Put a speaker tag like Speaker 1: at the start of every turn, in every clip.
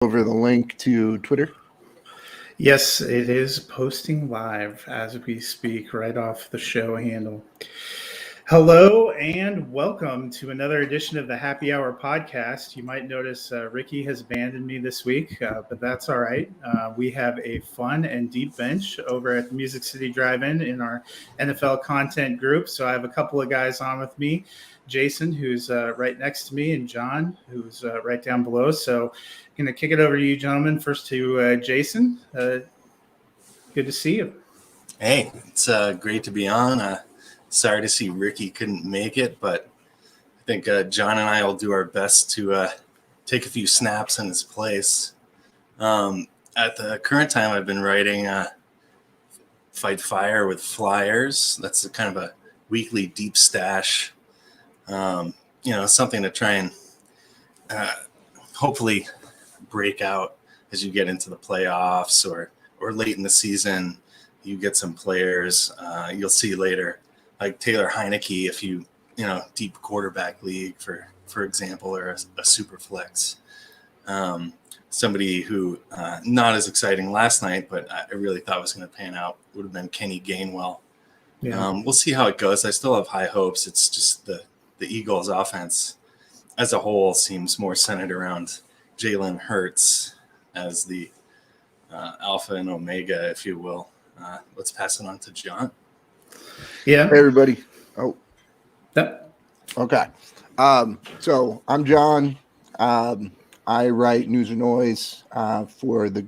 Speaker 1: over the link to Twitter?
Speaker 2: Yes, it is posting live as we speak right off the show handle. Hello and welcome to another edition of the Happy Hour podcast. You might notice Ricky has abandoned me this week, but that's all right. We have a fun and deep bench over at the Music City Drive-In in our NFL content group. So I have a couple of guys on with me. Jason, who's right next to me, and John, who's right down below. So I'm going to kick it over to you, gentlemen. First to Jason. Good to see you.
Speaker 3: Hey, it's great to be on. Sorry to see Ricky couldn't make it, but I think John and I will do our best to take a few snaps in his place. At the current time, I've been writing Fight Fire with Flyers. That's a kind of a weekly deep stash, something to try and hopefully break out as you get into the playoffs or late in the season. You get some players you'll see later, like Taylor Heineke, if you deep quarterback league, for example, or a super flex. Somebody who not as exciting last night, but I really thought was going to pan out would have been Kenny Gainwell. Yeah. We'll see how it goes. I still have high hopes. It's just the Eagles' offense as a whole seems more centered around Jalen Hurts as the alpha and omega, if you will. Let's pass it on to John.
Speaker 1: Yeah. Hey, everybody. Oh.
Speaker 2: Yep.
Speaker 1: Okay. So I'm John. I write News and Noise for the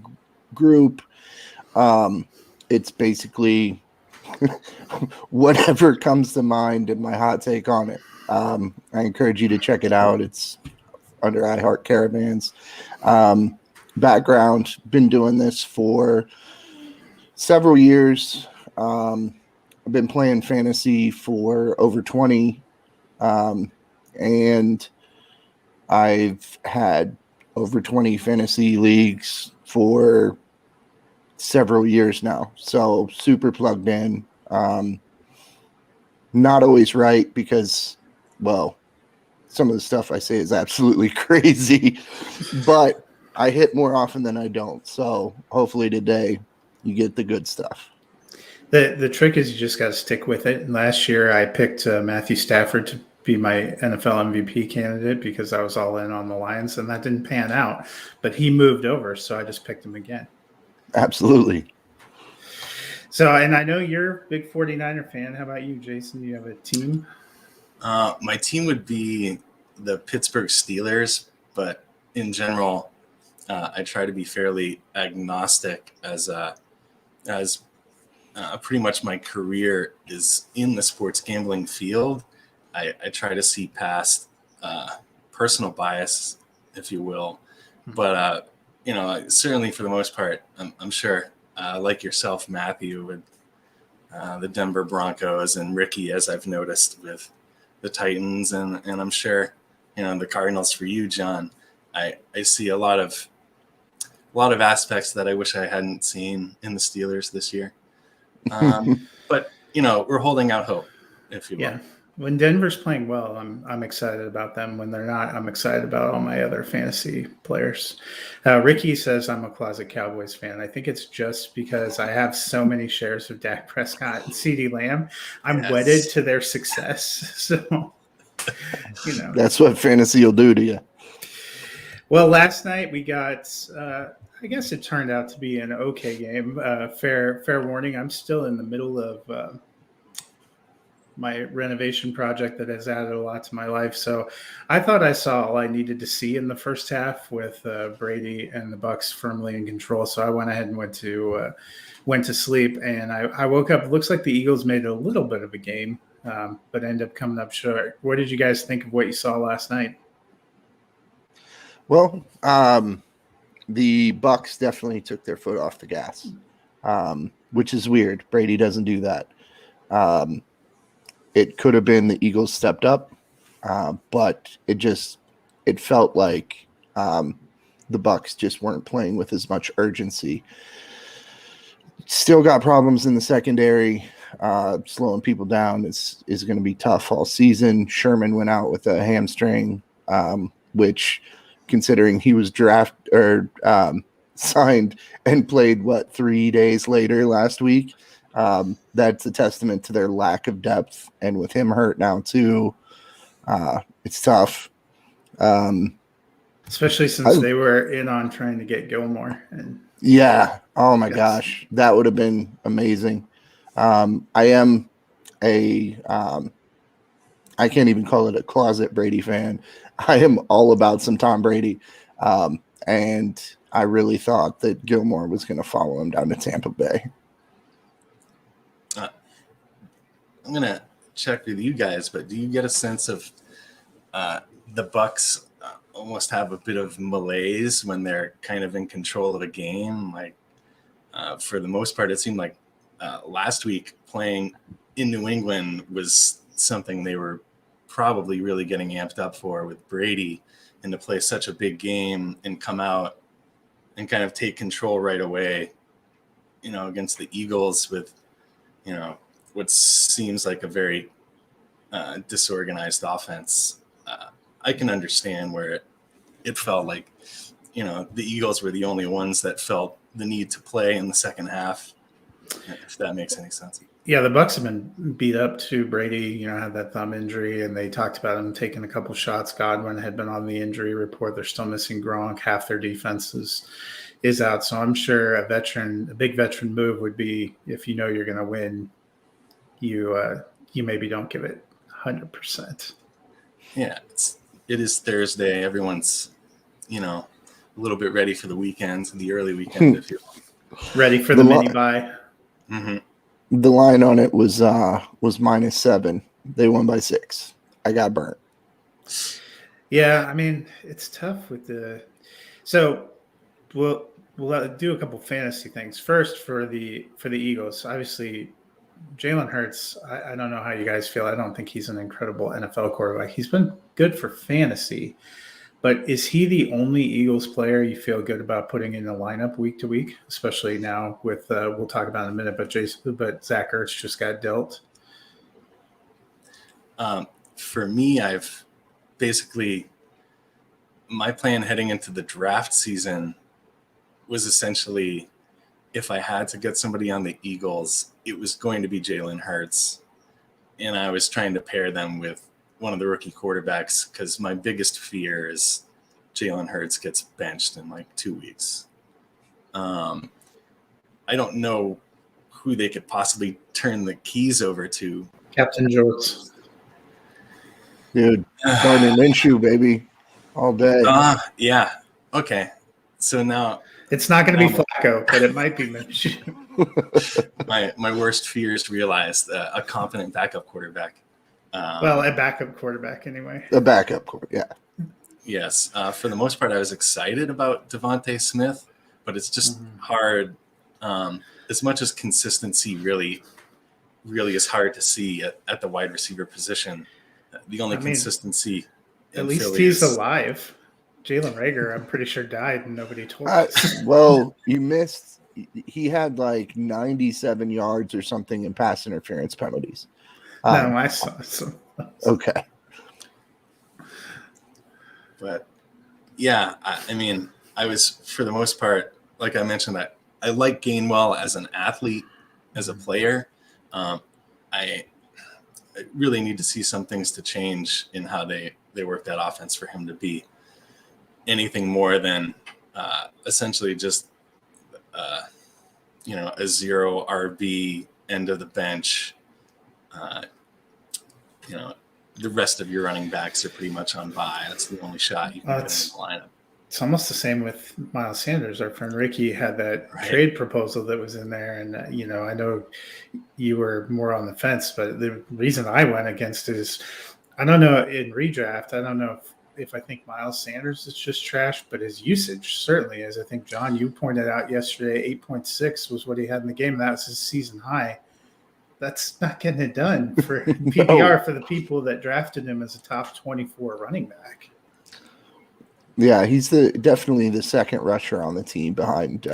Speaker 1: group. It's basically whatever comes to mind and my hot take on it. I encourage you to check it out. It's under iHeart Caravans. Background, been doing this for several years. I've been playing fantasy for over 20, and I've had over 20 fantasy leagues for several years now. So super plugged in. Not always right because, well, some of the stuff I say is absolutely crazy, but I hit more often than I don't. So hopefully today you get the good stuff.
Speaker 2: The trick is you just got to stick with it. And last year I picked Matthew Stafford to be my NFL MVP candidate because I was all in on the Lions, and that didn't pan out. But he moved over, so I just picked him again.
Speaker 1: Absolutely.
Speaker 2: So, and I know you're a big 49er fan. How about you, Jason? Do you have a team?
Speaker 3: My team would be the Pittsburgh Steelers, but in general, I try to be fairly agnostic as pretty much my career is in the sports gambling field. I try to see past personal bias, if you will. But, certainly for the most part, I'm sure, like yourself, Matthew, with the Denver Broncos, and Ricky, as I've noticed, with the Titans, and I'm sure, the Cardinals for you, John. I see a lot of aspects that I wish I hadn't seen in the Steelers this year. But, we're holding out hope, if you will.
Speaker 2: Yeah. When Denver's playing well, I'm excited about them. When they're not, I'm excited about all my other fantasy players. Ricky says I'm a closet Cowboys fan. I think it's just because I have so many shares of Dak Prescott and CeeDee Lamb. I'm wedded to their success. So,
Speaker 1: That's what fantasy will do to you.
Speaker 2: Well, last night we got I guess it turned out to be an okay game. Fair warning, I'm still in the middle of my renovation project that has added a lot to my life. So I thought I saw all I needed to see in the first half with Brady and the Bucs firmly in control. So I went ahead and went to sleep, and I woke up. It looks like the Eagles made a little bit of a game, but ended up coming up short. What did you guys think of what you saw last night?
Speaker 1: Well, the Bucs definitely took their foot off the gas, which is weird. Brady doesn't do that. It could have been the Eagles stepped up, but it felt like the Bucs just weren't playing with as much urgency. Still got problems in the secondary. Slowing people down is going to be tough all season. Sherman went out with a hamstring, which considering he was signed and played 3 days later last week. That's a testament to their lack of depth, and with him hurt now too, it's tough.
Speaker 2: Especially since they were in on trying to get Gilmore. And
Speaker 1: yeah. Oh my gosh, that would have been amazing. I can't even call it a closet Brady fan. I am all about some Tom Brady. And I really thought that Gilmore was going to follow him down to Tampa Bay.
Speaker 3: I'm going to check with you guys, but do you get a sense of the Bucs almost have a bit of malaise when they're kind of in control of a game? Like, for the most part, it seemed like last week playing in New England was something they were probably really getting amped up for with Brady, and to play such a big game and come out and kind of take control right away, against the Eagles with, what seems like a very disorganized offense. I can understand where it felt like, the Eagles were the only ones that felt the need to play in the second half, if that makes any sense.
Speaker 2: Yeah, the Bucs have been beat up too. Brady, had that thumb injury, and they talked about him taking a couple shots. Godwin had been on the injury report. They're still missing Gronk. Half their defense is out. So I'm sure a big veteran move would be, if you're going to win, you maybe don't give it 100%.
Speaker 3: Yeah, it is Thursday. Everyone's, a little bit ready for the weekend, the early weekend, if you're
Speaker 2: ready for the mini bye.
Speaker 3: Mm-hmm.
Speaker 1: The line on it was -7. They won by 6. I got burnt.
Speaker 2: Yeah, I mean, it's tough with so we'll do a couple fantasy things. First, for the Eagles, obviously Jalen Hurts, I don't know how you guys feel. I don't think he's an incredible NFL quarterback. He's been good for fantasy, but is he the only Eagles player you feel good about putting in the lineup week to week, especially now with we'll talk about in a minute, but Zach Ertz just got dealt?
Speaker 3: For me, I've basically, my plan heading into the draft season was essentially, if I had to get somebody on the Eagles, it was going to be Jalen Hurts. And I was trying to pair them with one of the rookie quarterbacks, because my biggest fear is Jalen Hurts gets benched in 2 weeks. I don't know who they could possibly turn the keys over to.
Speaker 2: Captain Jorts.
Speaker 1: Dude, Gardner Minshew, baby, all day.
Speaker 3: Yeah. Okay. So now
Speaker 2: it's not going to be Flacco, but it might be Minshew.
Speaker 3: my worst fears realized. A competent backup quarterback.
Speaker 2: A backup quarterback anyway.
Speaker 1: A backup quarterback, yeah.
Speaker 3: Yes. For the most part, I was excited about Devontae Smith, but it's just hard. As much as consistency really is hard to see at the wide receiver position. The only consistency.
Speaker 2: At least he's alive. Jalen Reagor, I'm pretty sure, died and nobody told us.
Speaker 1: Well, you missed. He had 97 yards or something in pass interference penalties.
Speaker 2: No, I saw some.
Speaker 1: Okay.
Speaker 3: But yeah, I was, for the most part, like I mentioned, that I like Gainwell as an athlete, as a player. I really need to see some things to change in how they work that offense for him to be anything more than essentially just a 0 RB end of the bench. The rest of your running backs are pretty much on bye. That's the only shot you can get in the lineup.
Speaker 2: It's almost the same with Miles Sanders. Our friend Ricky had that trade proposal that was in there. And, I know you were more on the fence, but the reason I went against it is, I don't know, in redraft, I don't know if I think Miles Sanders is just trash, but his usage certainly is. I think, John, you pointed out yesterday, 8.6 was what he had in the game. That was his season high. That's not getting it done for PPR for the people that drafted him as a top 24 running back.
Speaker 1: Yeah, he's definitely the second rusher on the team behind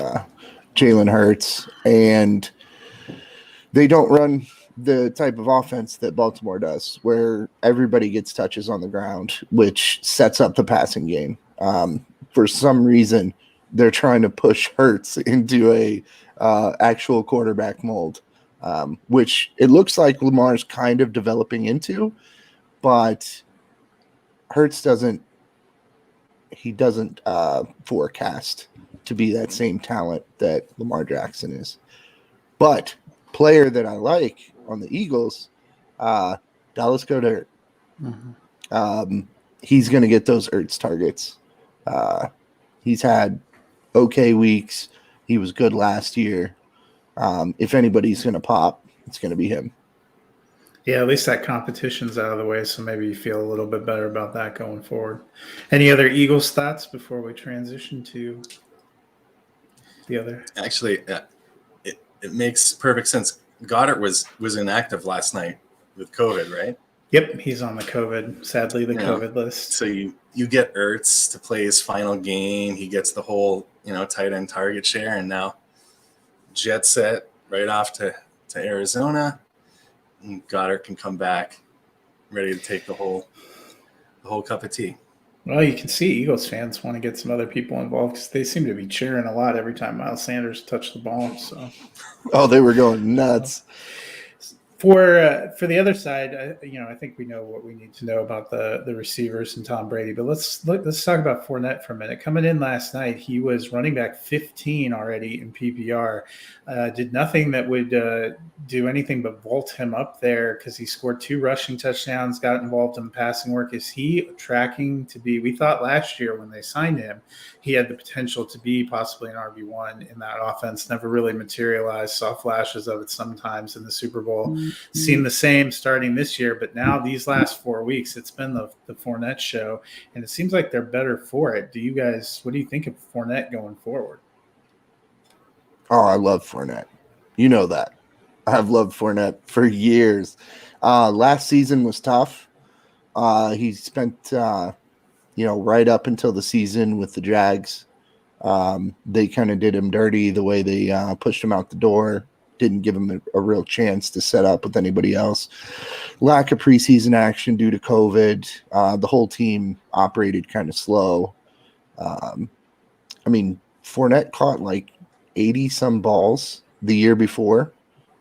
Speaker 1: Jalen Hurts, and they don't run the type of offense that Baltimore does, where everybody gets touches on the ground, which sets up the passing game. For some reason, they're trying to push Hurts into a actual quarterback mold, which it looks like Lamar's kind of developing into, but Hurts doesn't forecast to be that same talent that Lamar Jackson is. But player that I like on the Eagles, Dallas Goedert.
Speaker 2: Mm-hmm.
Speaker 1: He's going to get those Ertz targets. He's had okay weeks. He was good last year. If anybody's going to pop, it's going to be him.
Speaker 2: Yeah, at least that competition's out of the way, so maybe you feel a little bit better about that going forward. Any other Eagles thoughts before we transition to the other?
Speaker 3: Actually, it makes perfect sense. Goddard was inactive last night with COVID, right?
Speaker 2: Yep, he's on the COVID list.
Speaker 3: So you get Ertz to play his final game. He gets the whole tight end target share, and now jet set right off to Arizona. And Goddard can come back ready to take the whole cup of tea.
Speaker 2: Well, you can see Eagles fans want to get some other people involved because they seem to be cheering a lot every time Miles Sanders touched the ball. So,
Speaker 1: they were going nuts.
Speaker 2: For the other side, I think we know what we need to know about the receivers and Tom Brady. But let's talk about Fournette for a minute. Coming in last night, he was running back 15 already in PPR. Did nothing that would do anything but vault him up there because he scored 2 rushing touchdowns, got involved in passing work. Is he tracking to be? We thought last year when they signed him, he had the potential to be possibly an RB1 in that offense. Never really materialized. Saw flashes of it sometimes in the Super Bowl. Seen the same starting this year, but now these last 4 weeks, it's been the Fournette show, and it seems like they're better for it. What do you think of Fournette going forward?
Speaker 1: Oh, I love Fournette. You know that. I've loved Fournette for years. Last season was tough. He spent, right up until the season with the Jags. They kind of did him dirty the way they pushed him out the door. Didn't give him a real chance to set up with anybody else. Lack of preseason action due to COVID. The whole team operated kind of slow. Fournette caught like 80-some balls the year before.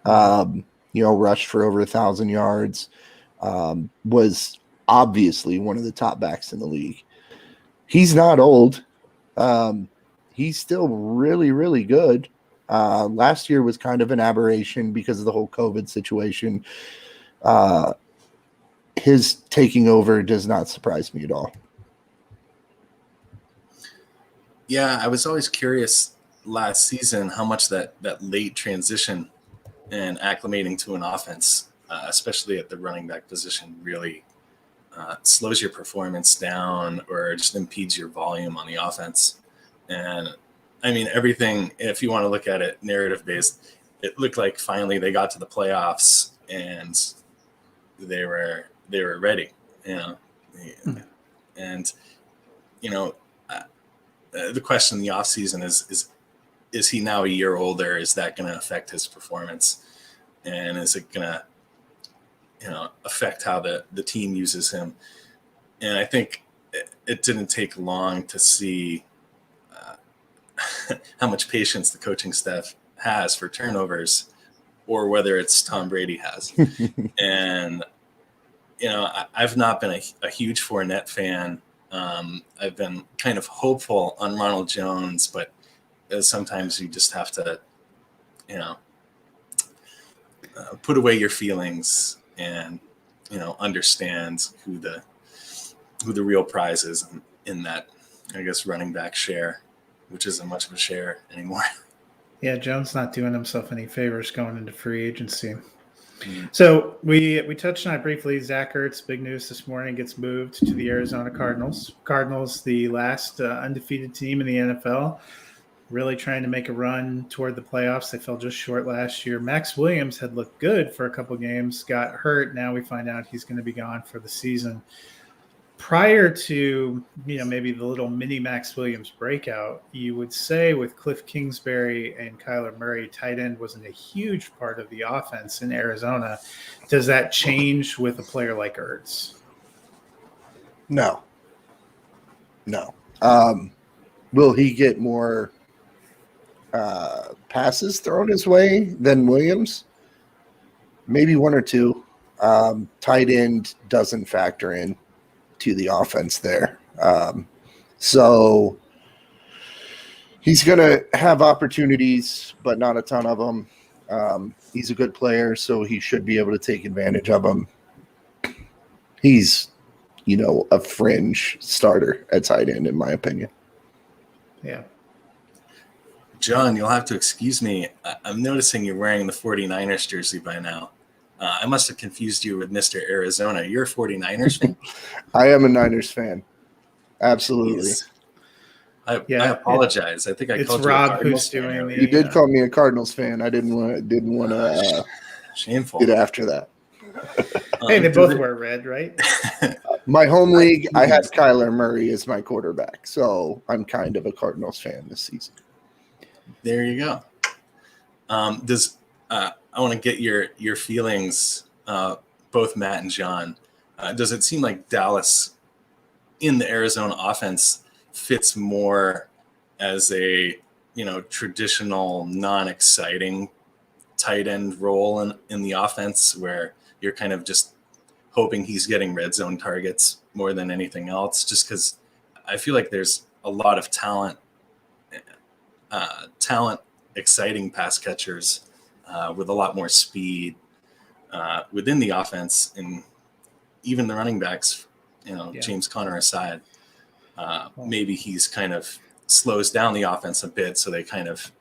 Speaker 1: Rushed for over 1,000 yards. Was obviously one of the top backs in the league. He's not old. He's still really, really good. Last year was kind of an aberration because of the whole COVID situation. His taking over does not surprise me at all.
Speaker 3: Yeah, I was always curious last season how much that late transition and acclimating to an offense, especially at the running back position, really slows your performance down or just impedes your volume on the offense. And everything, if you want to look at it narrative based, it looked like finally they got to the playoffs and they were ready, and the question in the off season is he now a year older? Is that going to affect his performance? And is it going to, affect how the team uses him? And I think it didn't take long to see how much patience the coaching staff has for turnovers, or whether it's Tom Brady has. And, I've not been a huge Fournette fan. I've been kind of hopeful on Ronald Jones, but sometimes you just have to, put away your feelings and, understand who the real prize is in that, I guess, running back share, which isn't much of a share anymore.
Speaker 2: Yeah, Jones not doing himself any favors going into free agency. Mm-hmm. So we touched on it briefly. Zach Ertz, big news this morning, gets moved to the Arizona Cardinals. Cardinals, the last undefeated team in the NFL, really trying to make a run toward the playoffs. They fell just short last year. Max Williams had looked good for a couple games, got hurt. Now we find out he's going to be gone for the season. Prior to, maybe the little mini Max Williams breakout, you would say with Cliff Kingsbury and Kyler Murray, tight end wasn't a huge part of the offense in Arizona. Does that change with a player like Ertz?
Speaker 1: No. Will he get more passes thrown his way than Williams? Maybe one or two. Tight end doesn't factor in to the offense there. So he's going to have opportunities, but not a ton of them. He's a good player, so he should be able to take advantage of them. He's, a fringe starter at tight end, in my opinion.
Speaker 2: Yeah.
Speaker 3: John, you'll have to excuse me. I'm noticing you're wearing the 49ers jersey by now. I must have confused you with Mr. Arizona. You're a 49ers fan?
Speaker 1: I am a Niners fan. Absolutely.
Speaker 3: I apologize. I think I called
Speaker 2: Rob
Speaker 3: you a Cardinals
Speaker 2: who's doing
Speaker 3: fan.
Speaker 1: You did call me a Cardinals fan. I didn't want to
Speaker 3: shameful
Speaker 1: get after that.
Speaker 2: Hey, they both wear red, right?
Speaker 1: My home league, I had Kyler Murray as my quarterback, so I'm kind of a Cardinals fan this season.
Speaker 3: There you go. I want to get your feelings, both Matt and John. Does it seem like Dallas in the Arizona offense fits more as a traditional, non-exciting tight end role in the offense, where you're kind of just hoping he's getting red zone targets more than anything else? Just because I feel like there's a lot of talent, exciting pass catchers with a lot more speed within the offense, and even the running backs, James Conner aside, maybe he's kind of slows down the offense a bit, so they kind of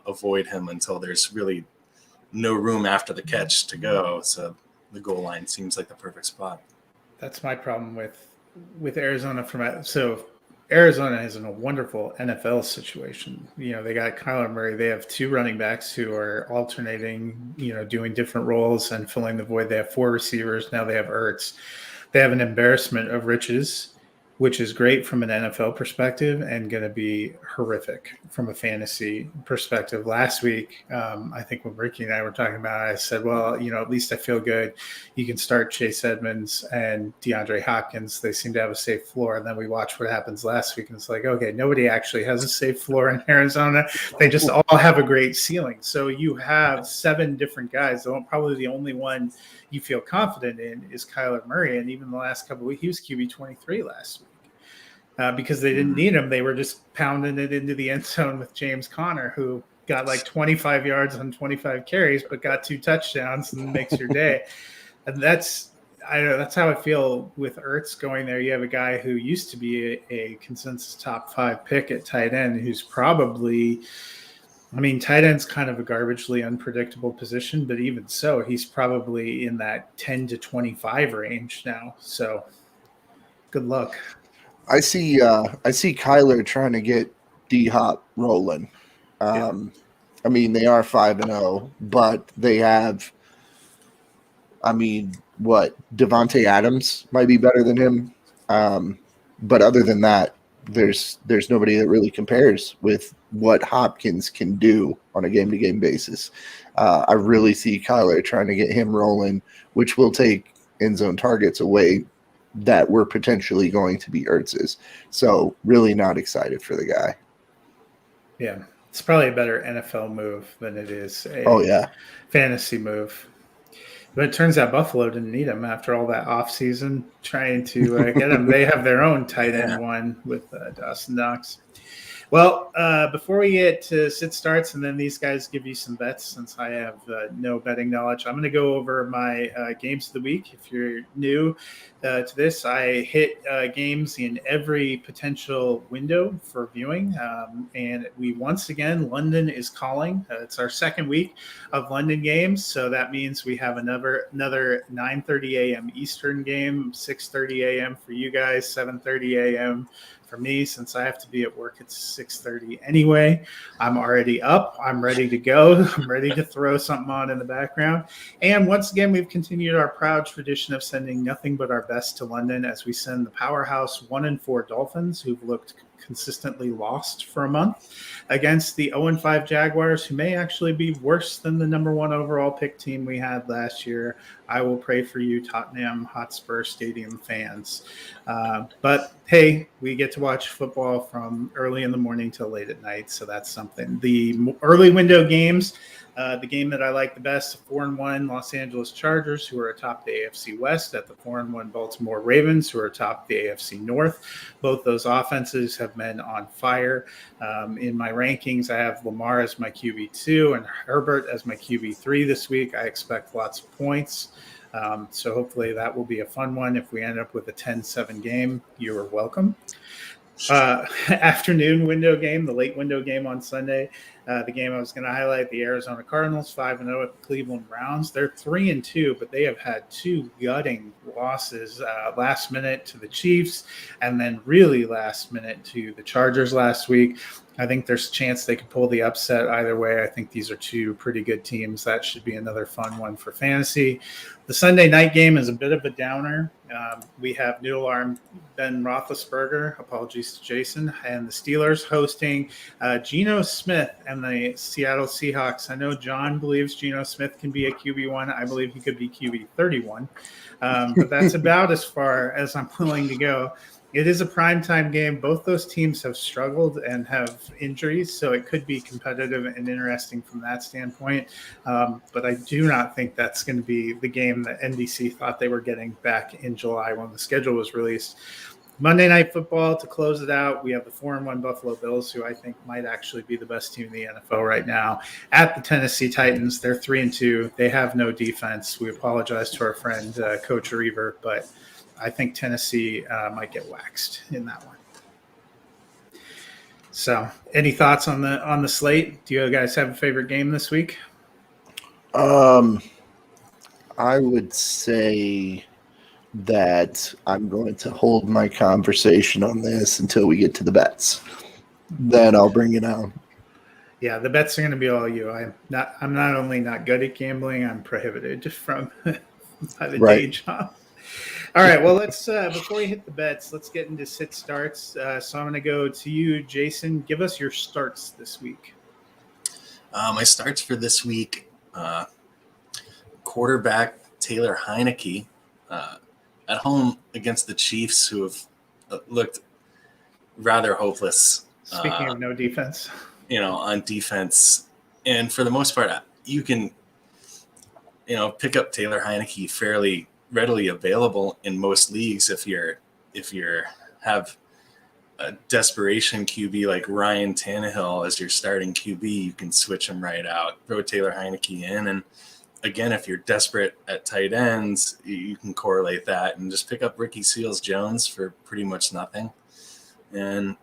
Speaker 3: avoid him until there's really no room after the catch to go. So the goal line seems like the perfect spot.
Speaker 2: That's my problem with Arizona. Arizona is in a wonderful NFL situation. They got Kyler Murray. They have two running backs who are alternating, doing different roles and filling the void. They have four receivers. Now they have Ertz. They have an embarrassment of riches, which is great from an NFL perspective and going to be horrific from a fantasy perspective. Last week, I think when Ricky and I were talking about it, I said, well, at least I feel good. You can start Chase Edmonds and DeAndre Hopkins. They seem to have a safe floor. And then we watch what happens last week, and it's like, okay, nobody actually has a safe floor in Arizona. They just all have a great ceiling. So you have 7 different guys. Probably the only one you feel confident in is Kyler Murray. And even the last couple of weeks, he was QB 23 last week. Because they didn't need him. They were just pounding it into the end zone with James Conner, who got like 25 yards on 25 carries, but got 2 touchdowns and makes your day. And that's how I feel with Ertz going there. You have a guy who used to be a consensus top 5 pick at tight end, who's probably, tight end's kind of a garbagely unpredictable position, but even so, he's probably in that 10 to 25 range now. So good luck.
Speaker 1: I see Kyler trying to get D-Hop rolling. They are 5-0, but they have, Devontae Adams might be better than him. But other than that, there's nobody that really compares with what Hopkins can do on a game-to-game basis. I really see Kyler trying to get him rolling, which will take end zone targets away that were potentially going to be Ertz's. So really not excited for the guy.
Speaker 2: Yeah. It's probably a better NFL move than it is a fantasy move. But it turns out Buffalo didn't need him after all that offseason trying to get him. They have their own tight end one with Dawson Knox. Well, before we get to sit starts and then these guys give you some bets, since I have no betting knowledge, I'm going to go over my games of the week. If you're new to this, I hit games in every potential window for viewing. And we once again, London is calling. It's our second week of London games. So that means we have another 9:30 a.m. Eastern game, 6:30 a.m. for you guys, 7:30 a.m. for me, since I have to be at work at 6:30 anyway. I'm already up. I'm ready to go. I'm ready to throw something on in the background. And once again, we've continued our proud tradition of sending nothing but our best to London as we send the powerhouse 1-4 Dolphins, who've looked consistently lost for a month against the 0-5 Jaguars, who may actually be worse than the number 1 overall pick team we had last year. I will pray for you, Tottenham Hotspur Stadium fans. But hey, we get to watch football from early in the morning till late at night, so that's something. The early window games, the game that I like the best, 4-1 Los Angeles Chargers, who are atop the AFC West, at the 4-1 Baltimore Ravens, who are atop the AFC North. Both those offenses have been on fire. In my rankings, I have Lamar as my QB2 and Herbert as my QB3 this week. I expect lots of points. So hopefully that will be a fun one. If we end up with a 10-7 game, you are welcome. Afternoon window game, the late window game on Sunday. The game I was going to highlight, the Arizona Cardinals, 5-0 at the Cleveland Browns. They're 3-2, but they have had 2 gutting losses last minute to the Chiefs and then really last minute to the Chargers last week. I think there's a chance they could pull the upset either way. I think these are 2 pretty good teams. That should be another fun one for fantasy. The Sunday night game is a bit of a downer. We have Noodle Arm Ben Roethlisberger, apologies to Jason, and the Steelers hosting Geno Smith and the Seattle Seahawks. I know John believes Geno Smith can be a QB1. I believe he could be QB31. But that's about as far as I'm willing to go. It is a primetime game. Both those teams have struggled and have injuries, so it could be competitive and interesting from that standpoint. But I do not think that's going to be the game that NBC thought they were getting back in July when the schedule was released. Monday Night Football, to close it out, we have the 4-1 Buffalo Bills, who I think might actually be the best team in the NFL right now, at the Tennessee Titans. They're 3-2. They have no defense. We apologize to our friend Coach Reaver, but I think Tennessee might get waxed in that one. So, any thoughts on the slate? Do you guys have a favorite game this week?
Speaker 1: I would say that I'm going to hold my conversation on this until we get to the bets. Then I'll bring it out.
Speaker 2: Yeah, the bets are going to be all you. I'm not only not good at gambling, I'm prohibited from by the day job. All right, well, let's before we hit the bets, let's get into sit starts. So I'm going to go to you, Jason. Give us your starts this week.
Speaker 3: My starts for this week, quarterback Taylor Heineke at home against the Chiefs, who have looked rather hopeless.
Speaker 2: Speaking of no defense.
Speaker 3: On defense. And for the most part, you can, pick up Taylor Heineke fairly readily available in most leagues. If you have a desperation QB like Ryan Tannehill as your starting QB, you can switch him right out, throw Taylor Heineke in. And again, if you're desperate at tight ends, you can correlate that and just pick up Ricky Seals-Jones for pretty much nothing. And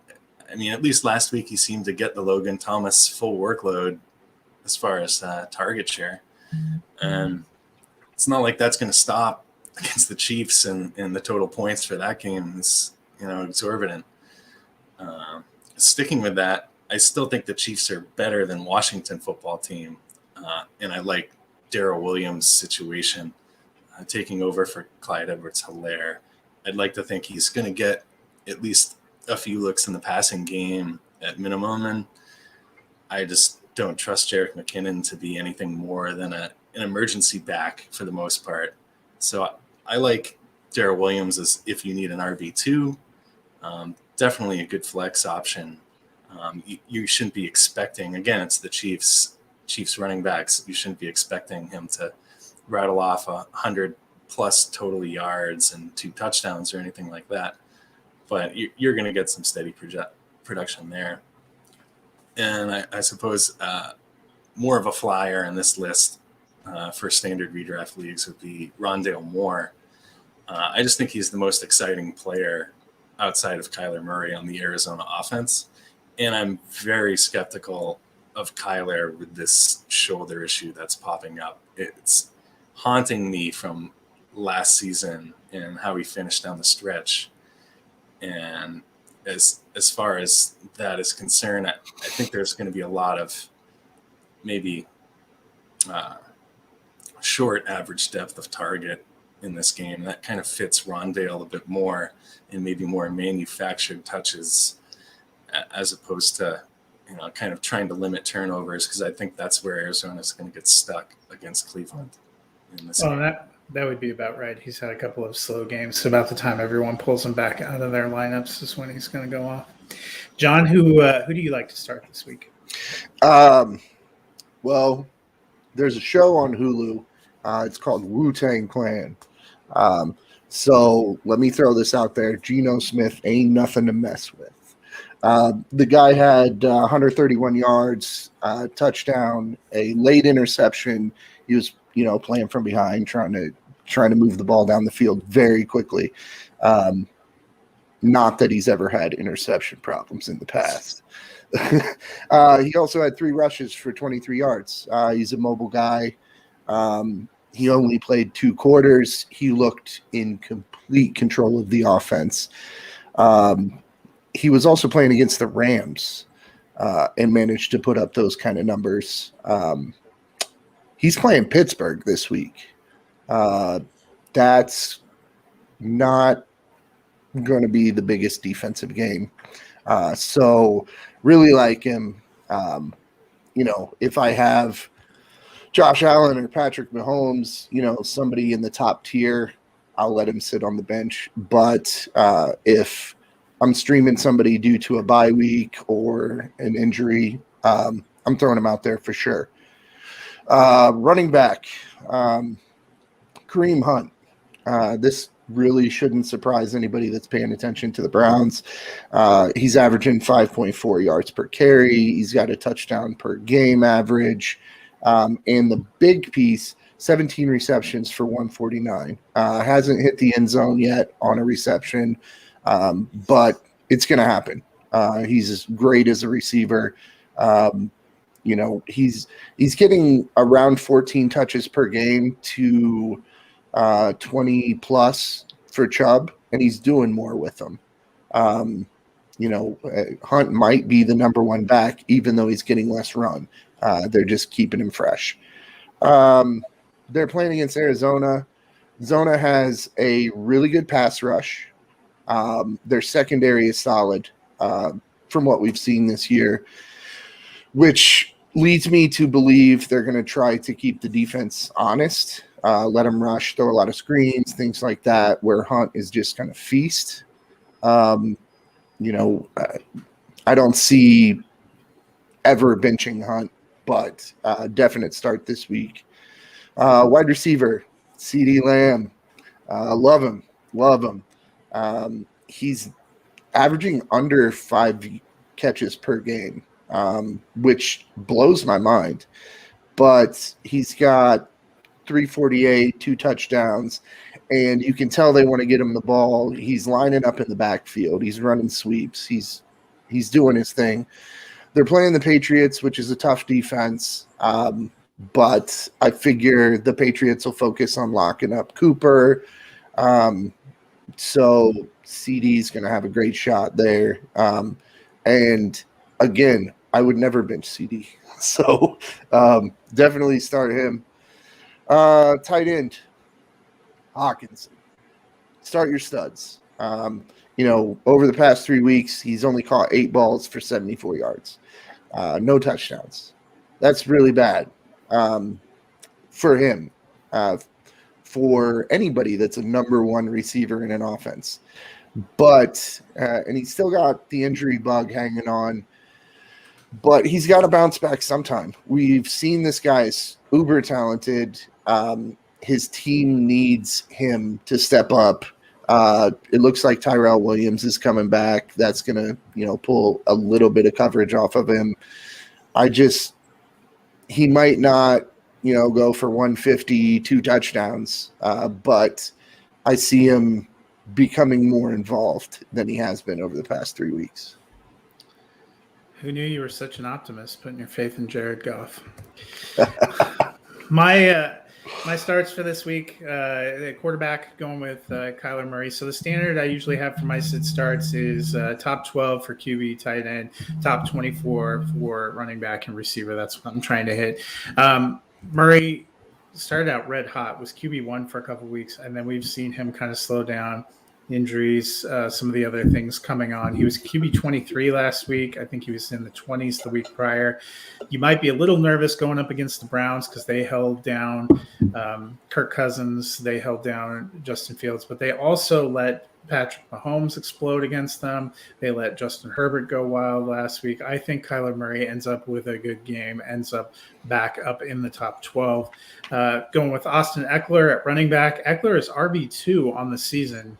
Speaker 3: I mean, at least last week he seemed to get the Logan Thomas full workload as far as target share. And it's not like that's going to stop against the Chiefs, and the total points for that game is, exorbitant. Sticking with that, I still think the Chiefs are better than Washington football team. And I like Darrell Williams' situation taking over for Clyde Edwards-Helaire. I'd like to think he's going to get at least a few looks in the passing game at minimum, and I just don't trust Jerick McKinnon to be anything more than an emergency back for the most part. So I like Darrell Williams as if you need an RB2, definitely a good flex option. You shouldn't be expecting, again, it's the Chiefs running backs. You shouldn't be expecting him to rattle off 100 plus total yards and 2 touchdowns or anything like that. But you're going to get some steady production there. And I suppose more of a flyer in this list for standard redraft leagues would be Rondale Moore. I just think he's the most exciting player outside of Kyler Murray on the Arizona offense. And I'm very skeptical of Kyler with this shoulder issue that's popping up. It's haunting me from last season and how he finished down the stretch. And as far as that is concerned, I think there's going to be a lot of maybe short average depth of target in this game. That kind of fits Rondale a bit more, and maybe more manufactured touches as opposed to, kind of trying to limit turnovers, because I think that's where Arizona's going to get stuck against Cleveland in this game.
Speaker 2: That would be about right. He's had a couple of slow games. So about the time everyone pulls him back out of their lineups is when he's going to go off. John, who do you like to start this week?
Speaker 1: Well, there's a show on Hulu. It's called Wu-Tang Clan. So let me throw this out there. Geno Smith ain't nothing to mess with. The guy had 131 yards, touchdown, a late interception. He was, playing from behind, trying to move the ball down the field very quickly. Not that he's ever had interception problems in the past. He also had 3 rushes for 23 yards. He's a mobile guy. He only played 2 quarters. He looked in complete control of the offense. He was also playing against the Rams and managed to put up those kind of numbers. He's playing Pittsburgh this week. That's not going to be the biggest defensive game. So really like him. If I have Josh Allen or Patrick Mahomes, somebody in the top tier, I'll let him sit on the bench. But if I'm streaming somebody due to a bye week or an injury, I'm throwing him out there for sure. Running back, Kareem Hunt. This really shouldn't surprise anybody that's paying attention to the Browns. He's averaging 5.4 yards per carry. He's got a touchdown per game average. And the big piece, 17 receptions for 149. Hasn't hit the end zone yet on a reception, but it's going to happen. He's as great as a receiver. He's getting around 14 touches per game to 20 plus for Chubb, and he's doing more with them. Hunt might be the number 1 back, even though he's getting less run. They're just keeping him fresh. They're playing against Arizona. Arizona has a really good pass rush. Their secondary is solid from what we've seen this year, which leads me to believe they're going to try to keep the defense honest, let them rush, throw a lot of screens, things like that, where Hunt is just kind of feast. I don't see ever benching Hunt, but definite start this week. Wide receiver, CeeDee Lamb. Love him. He's averaging under 5 catches per game, which blows my mind. But he's got 348, 2 touchdowns, and you can tell they want to get him the ball. He's lining up in the backfield. He's running sweeps. He's doing his thing. They're playing the Patriots, which is a tough defense, but I figure the Patriots will focus on locking up Cooper. So CD's going to have a great shot there. And again, I would never bench CD. So definitely start him. Tight end, Hawkinson. Start your studs. Over the past 3 weeks, he's only caught 8 balls for 74 yards. No touchdowns. That's really bad for him. For anybody that's a number 1 receiver in an offense. But, and he's still got the injury bug hanging on, but he's got to bounce back sometime. We've seen this guy's uber talented. His team needs him to step up. It looks like Tyrell Williams is coming back. That's going to, pull a little bit of coverage off of him. He might not, go for 150, 2 touchdowns, but I see him becoming more involved than he has been over the past 3 weeks.
Speaker 2: Who knew you were such an optimist, putting your faith in Jared Goff? My starts for this week, the quarterback going with Kyler Murray. So the standard I usually have for my sit starts is top 12 for QB, tight end, top 24 for running back and receiver. That's what I'm trying to hit. Murray started out red hot, was QB1 for a couple of weeks, and then we've seen him kind of slow down. injuries, some of the other things coming on. He was QB 23 last week. I think he was in the 20s the week prior. You might be a little nervous going up against the Browns because they held down Kirk Cousins. They held down Justin Fields, but they also let Patrick Mahomes explode against them. They let Justin Herbert go wild last week. I think Kyler Murray ends up with a good game, ends up back up in the top 12. Going with Austin Eckler at running back. Eckler is RB2 on the season.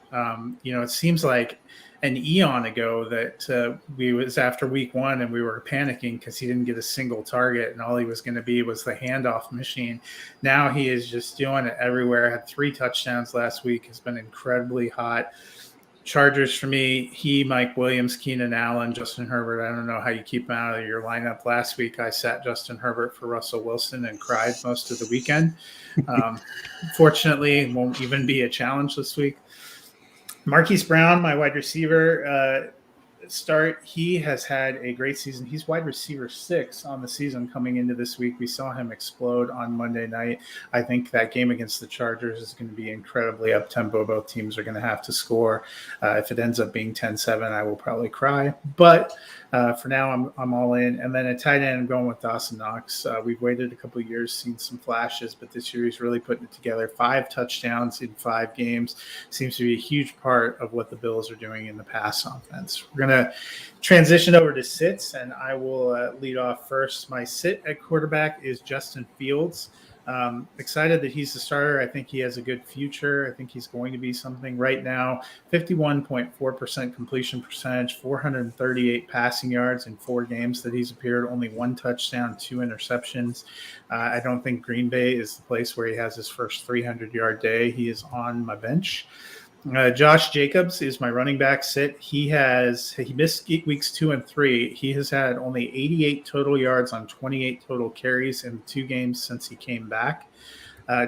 Speaker 2: It seems like an eon ago that we was after week 1 and we were panicking because he didn't get a single target and all he was going to be was the handoff machine. Now he is just doing it everywhere. Had 3 touchdowns last week. Has been incredibly hot. Chargers for me, Mike Williams, Keenan Allen, Justin Herbert. I don't know how you keep them out of your lineup. Last week I sat Justin Herbert for Russell Wilson and cried most of the weekend. Fortunately, it won't even be a challenge this week. Marquise Brown, my wide receiver start. He has had a great season. He's wide receiver 6 on the season coming into this week. We saw him explode on Monday night. I think that game against the Chargers is going to be incredibly up-tempo. Both teams are going to have to score. If it ends up being 10-7, I will probably cry. But for now, I'm all in. And then at tight end, I'm going with Dawson Knox. We've waited a couple of years, seen some flashes, but this year he's really putting it together. 5 touchdowns in 5 games. Seems to be a huge part of what the Bills are doing in the pass offense. We're going to transition over to sits, and I will lead off first. My sit at quarterback is Justin Fields. Excited that he's the starter. I think he has a good future. I think he's going to be something. Right now, 51.4% completion percentage, 438 passing yards in 4 games that he's appeared, only 1 touchdown, 2 interceptions. I don't think Green Bay is the place where he has his first 300-yard day. He is on my bench. Josh Jacobs is my running back sit. He missed weeks 2 and 3. He has had only 88 total yards on 28 total carries in 2 games since he came back.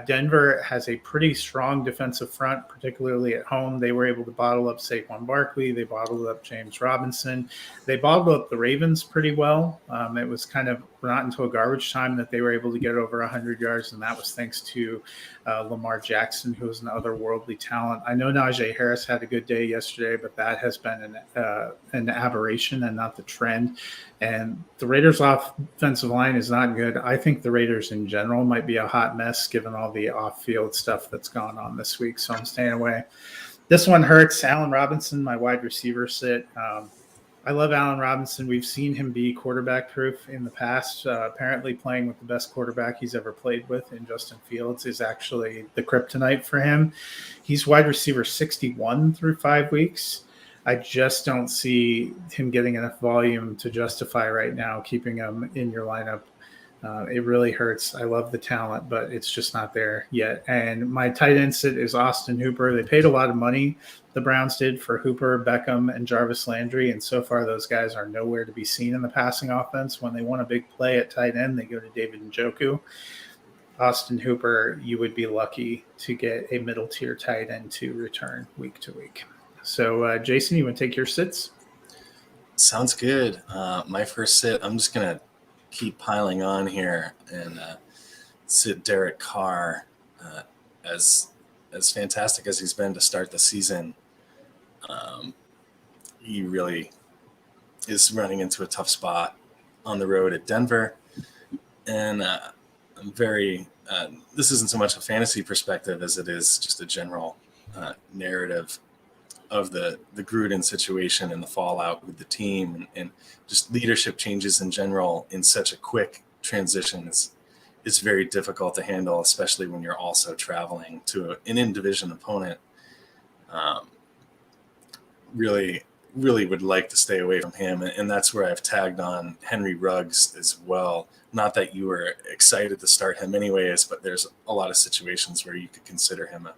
Speaker 2: Denver has a pretty strong defensive front, particularly at home. They were able to bottle up Saquon Barkley. They bottled up James Robinson. They bottled up the Ravens pretty well. It was kind of not until garbage time that they were able to get over 100 yards, and that was thanks to Lamar Jackson, who is an otherworldly talent. I know Najee Harris had a good day yesterday, but that has been an aberration and not the trend. And the Raiders' offensive line is not good. I think the Raiders in general might be a hot mess given all the off-field stuff that's gone on this week, so I'm staying away. This one hurts. Allen Robinson, my wide receiver sit. I love Allen Robinson. We've seen him be quarterback proof in the past. Apparently playing with the best quarterback he's ever played with in Justin Fields is actually the kryptonite for him. He's wide receiver 61 through 5 weeks. I just don't see him getting enough volume to justify right now keeping him in your lineup. It really hurts. I love the talent, but it's just not there yet. And my tight end sit is Austin Hooper. They paid a lot of money, the Browns did, for Hooper, Beckham, and Jarvis Landry, and so far those guys are nowhere to be seen in the passing offense. When they want a big play at tight end, they go to David Njoku. Austin Hooper, you would be lucky to get a middle-tier tight end to return week to week. So, Jason, you want to take your sits?
Speaker 3: Sounds good. My first sit, I'm just going to keep piling on here and sit Derek Carr. As fantastic as he's been to start the season, he really is running into a tough spot on the road at Denver. And I'm very this isn't so much a fantasy perspective as it is just a general narrative of the Gruden situation and the fallout with the team and just leadership changes in general in such a quick transition. It's very difficult to handle, especially when you're also traveling to an in-division opponent. Really would like to stay away from him. And that's where I've tagged on Henry Ruggs as well. Not that you were excited to start him anyways, but there's a lot of situations where you could consider him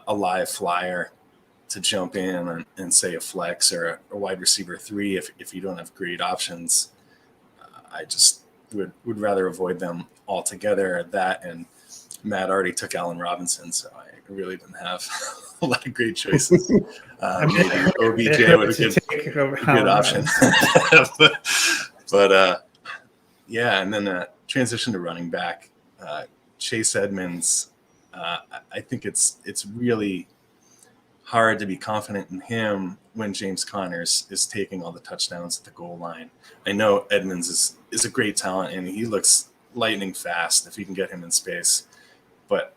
Speaker 3: a live flyer to jump in and say a flex or a wide receiver 3 if you don't have great options. I just would rather avoid them altogether. That and Matt already took Allen Robinson, so I really didn't have a lot of great choices. Maybe OBJ would have been a good option. but yeah, and then transition to running back. Chase Edmonds, I think it's really hard to be confident in him when James Connors is taking all the touchdowns at the goal line. I know Edmonds is a great talent, and he looks lightning fast if you can get him in space. But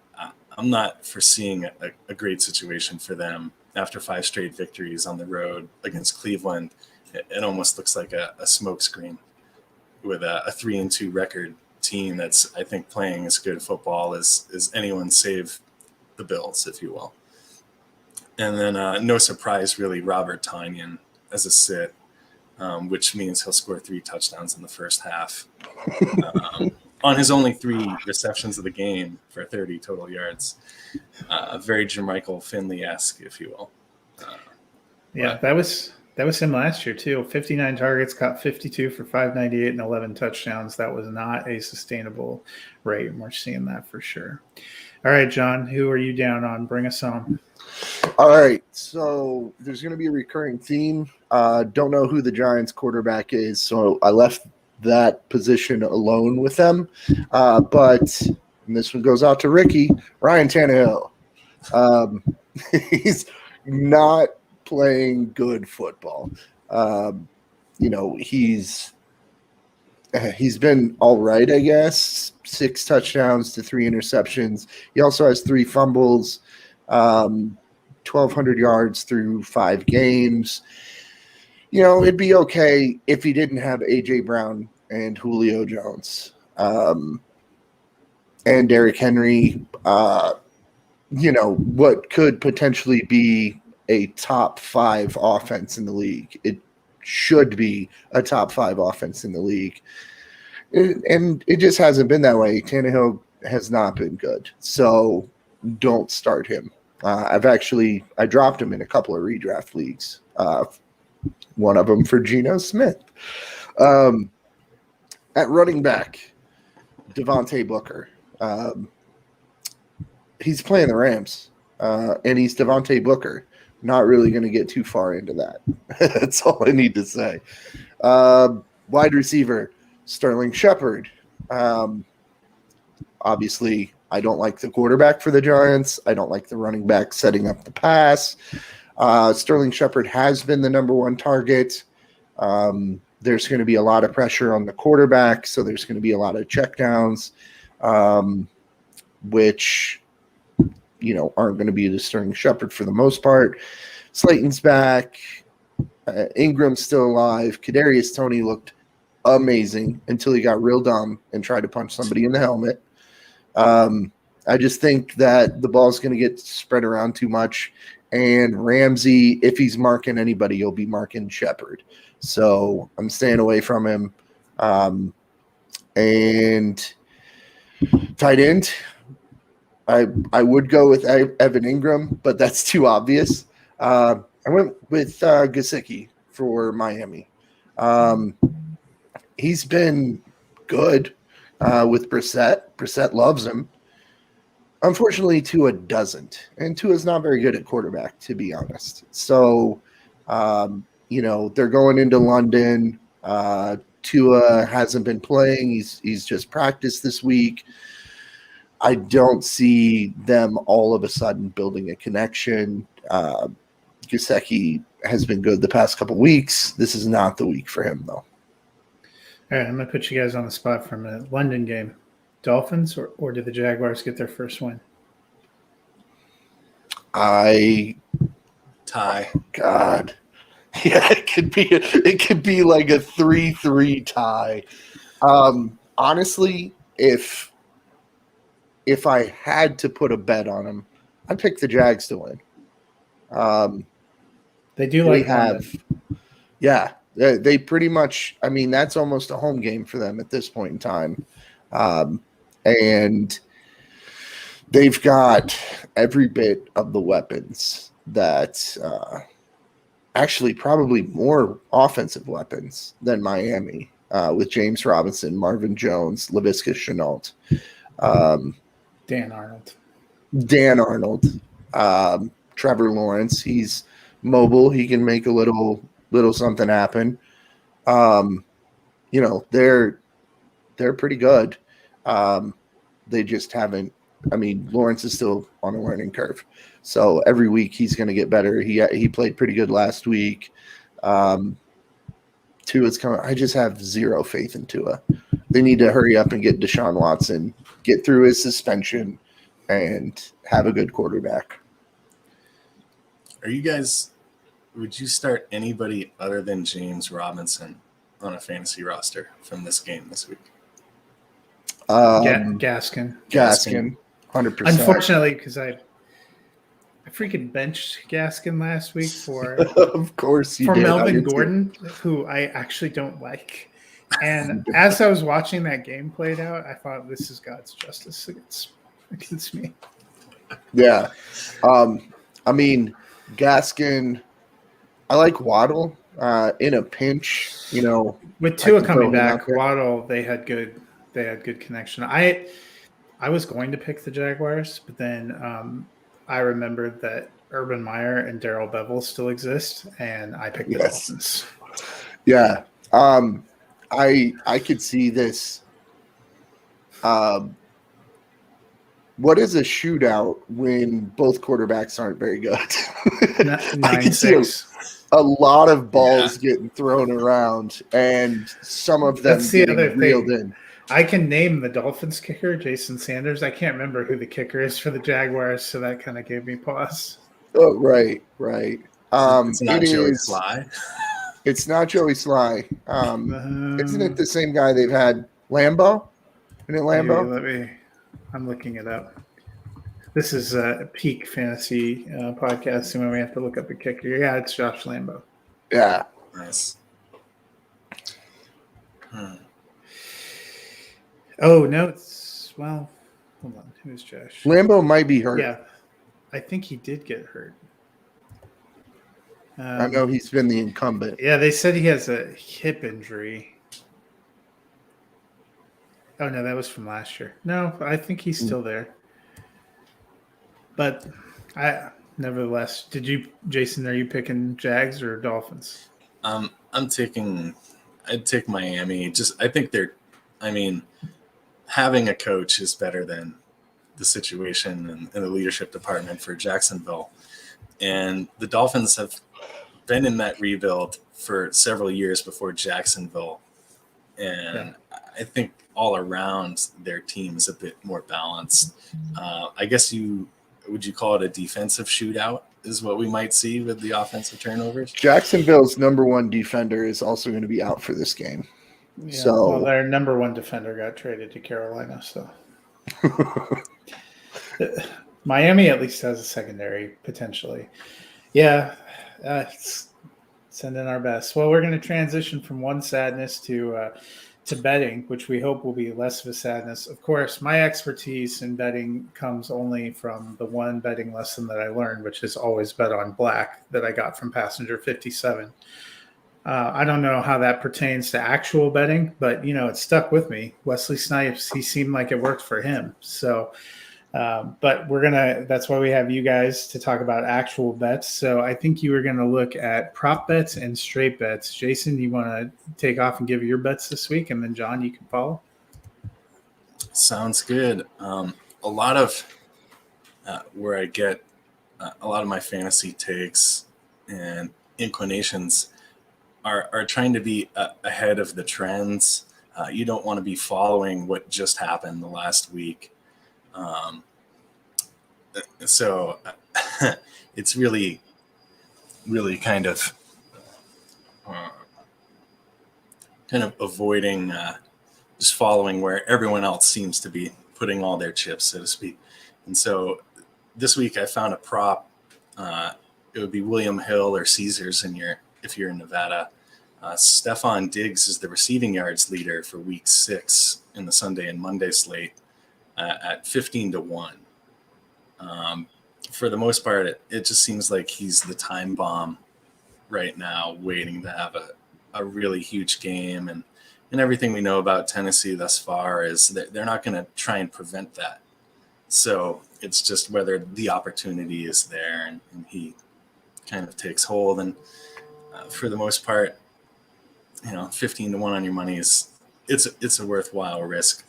Speaker 3: I'm not foreseeing a great situation for them after 5 straight victories on the road against Cleveland. It almost looks like a smokescreen with a 3-2 record team that's, I think, playing as good football as anyone save the Bills, if you will. And then no surprise, really, Robert Tonyan as a sit, which means he'll score 3 touchdowns in the first half on his only 3 receptions of the game for 30 total yards. Very Jermichael Finley-esque, if you will.
Speaker 2: Yeah, that was him last year too. 59 targets, caught 52 for 598 and 11 touchdowns. That was not a sustainable rate, and we're seeing that for sure. All right, John, who are you down on? Bring us home.
Speaker 1: All right, so there's going to be a recurring theme. Don't know who the Giants quarterback is, so I left that position alone with them. But and this one goes out to Ricky, Ryan Tannehill. He's not playing good football. He's been all right, I guess. 6 touchdowns to 3 interceptions. He also has 3 fumbles, 1,200 yards through 5 games. It'd be okay if he didn't have A.J. Brown and Julio Jones and Derrick Henry. What could potentially be a top 5 offense in the league. It should be a top 5 offense in the league. And it just hasn't been that way. Tannehill has not been good. So don't start him. I dropped him in a couple of redraft leagues. One of them for Geno Smith. At running back, Devontae Booker. He's playing the Rams, and he's Devontae Booker. Not really going to get too far into that. That's all I need to say. Wide receiver, Sterling Shepard. Obviously, I don't like the quarterback for the Giants. I don't like the running back setting up the pass. Sterling Shepard has been the number 1 target. There's going to be a lot of pressure on the quarterback, so there's going to be a lot of checkdowns, which aren't going to be the Sterling Shepard for the most part. Slayton's back. Ingram's still alive. Kadarius Toney looked amazing until he got real dumb and tried to punch somebody in the helmet. I just think that the ball's going to get spread around too much. And Ramsey, if he's marking anybody, he'll be marking Shepard. So I'm staying away from him. And tight end, I would go with Evan Ingram, but that's too obvious. I went with Gesicki for Miami. He's been good with Brissett. Brissett loves him. Unfortunately, Tua doesn't. And Tua's not very good at quarterback, to be honest. So, they're going into London. Tua hasn't been playing. He's just practiced this week. I don't see them all of a sudden building a connection. Gesicki has been good the past couple weeks. This is not the week for him, though.
Speaker 2: All right, I'm going to put you guys on the spot for a minute. London game. Dolphins or did the Jaguars get their first win?
Speaker 3: Tie.
Speaker 1: God. Yeah, it could be like a 3-3 tie. Honestly, if I had to put a bet on them, I'd pick the Jags to win.
Speaker 2: They do like London.
Speaker 1: Yeah, they pretty much. I mean, that's almost a home game for them at this point in time, and they've got every bit of the weapons that. Actually, probably more offensive weapons than Miami, with James Robinson, Marvin Jones, Laviska Shenault,
Speaker 2: Dan Arnold, Trevor Lawrence. He's mobile. He can make a little something happen. They're pretty good. They just haven't. I mean, Lawrence is still on a learning curve.
Speaker 1: So every week he's going to get better. He played pretty good last week. Tua's coming. I just have zero faith in Tua. They need to hurry up and get Deshaun Watson, get through his suspension, and have a good quarterback.
Speaker 3: Are you guys? Would you start anybody other than James Robinson on a fantasy roster from this game this week?
Speaker 2: Gaskin,
Speaker 1: 100%.
Speaker 2: Unfortunately, because I freaking benched Gaskin last week for
Speaker 1: Of course you did.
Speaker 2: Melvin Gordon, who I actually don't like. And as I was watching that game played out, I thought, this is God's justice against me.
Speaker 1: Yeah. I mean, Gaskin, I like Waddle in a pinch,
Speaker 2: With Tua coming back, Waddle, they had good connection. I was going to pick the Jaguars, but then I remembered that Urban Meyer and Darrell Bevel still exist, and I picked the Dolphins.
Speaker 1: Yeah. I could see this. What is a shootout when both quarterbacks aren't very good? I can see a lot of balls getting thrown around, and some of them getting reeled in.
Speaker 2: I can name the Dolphins kicker, Jason Sanders. I can't remember who the kicker is for the Jaguars, so that kind of gave me pause.
Speaker 1: Oh, right.
Speaker 3: It's not Joey Sly.
Speaker 1: It's not Joey Sly. Isn't it the same guy they've had? Lambeau? Isn't it Lambeau?
Speaker 2: I'm looking it up. This is a peak fantasy podcast, and we have to look up a kicker. Yeah, it's Josh Lambeau.
Speaker 1: Yeah.
Speaker 3: Nice.
Speaker 2: Oh, no, hold on. Who's Josh?
Speaker 1: Lambeau might be hurt.
Speaker 2: Yeah, I think he did get hurt.
Speaker 1: I know he's been the incumbent.
Speaker 2: Yeah, they said he has a hip injury. Oh, no, that was from last year. No, I think he's still there. But nevertheless, Jason, are you picking Jags or Dolphins?
Speaker 3: I'd take Miami. I think having a coach is better than the situation in the leadership department for Jacksonville. And the Dolphins have been in that rebuild for several years before Jacksonville. And I think all around their team is a bit more balanced. I guess would you call it a defensive shootout is what we might see with the offensive turnovers?
Speaker 1: Jacksonville's number one defender is also going to be out for this game. Yeah,
Speaker 2: their number one defender got traded to Carolina, so Miami at least has a secondary potentially. Yeah, send in our best. Well, we're going to transition from one sadness to betting, which we hope will be less of a sadness. Of course, my expertise in betting comes only from the one betting lesson that I learned, which is always bet on black, that I got from Passenger 57. I don't know how that pertains to actual betting, but, it stuck with me. Wesley Snipes, he seemed like it worked for him. So, but that's why we have you guys to talk about actual bets. So I think you were going to look at prop bets and straight bets. Jason, you want to take off and give your bets this week? And then John, you can follow.
Speaker 3: Sounds good. A lot of where I get a lot of my fantasy takes and inclinations are trying to be ahead of the trends. You don't want to be following what just happened the last week. So it's really, really kind of avoiding just following where everyone else seems to be putting all their chips, so to speak. And so this week I found a prop. It would be William Hill or Caesars if you're in Nevada. Stephon Diggs is the receiving yards leader for week 6 in the Sunday and Monday slate at 15-1. For the most part, it just seems like he's the time bomb right now, waiting to have a really huge game. And everything we know about Tennessee thus far is that they're not going to try and prevent that. So it's just whether the opportunity is there and he kind of takes hold. And for the most part, 15-1 on your money it's a worthwhile risk,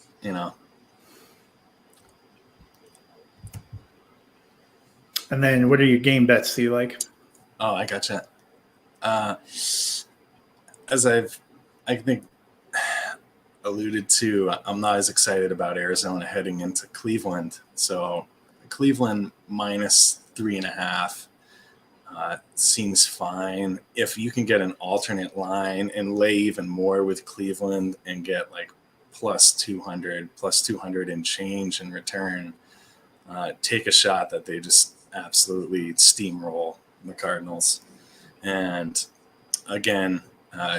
Speaker 2: And then what are your game bets do you like?
Speaker 3: Oh, I gotcha. As I think alluded to, I'm not as excited about Arizona heading into Cleveland. So Cleveland minus 3.5 seems fine. If you can get an alternate line and lay even more with Cleveland and get like plus 200 and change in return, take a shot that they just absolutely steamroll the Cardinals. And again,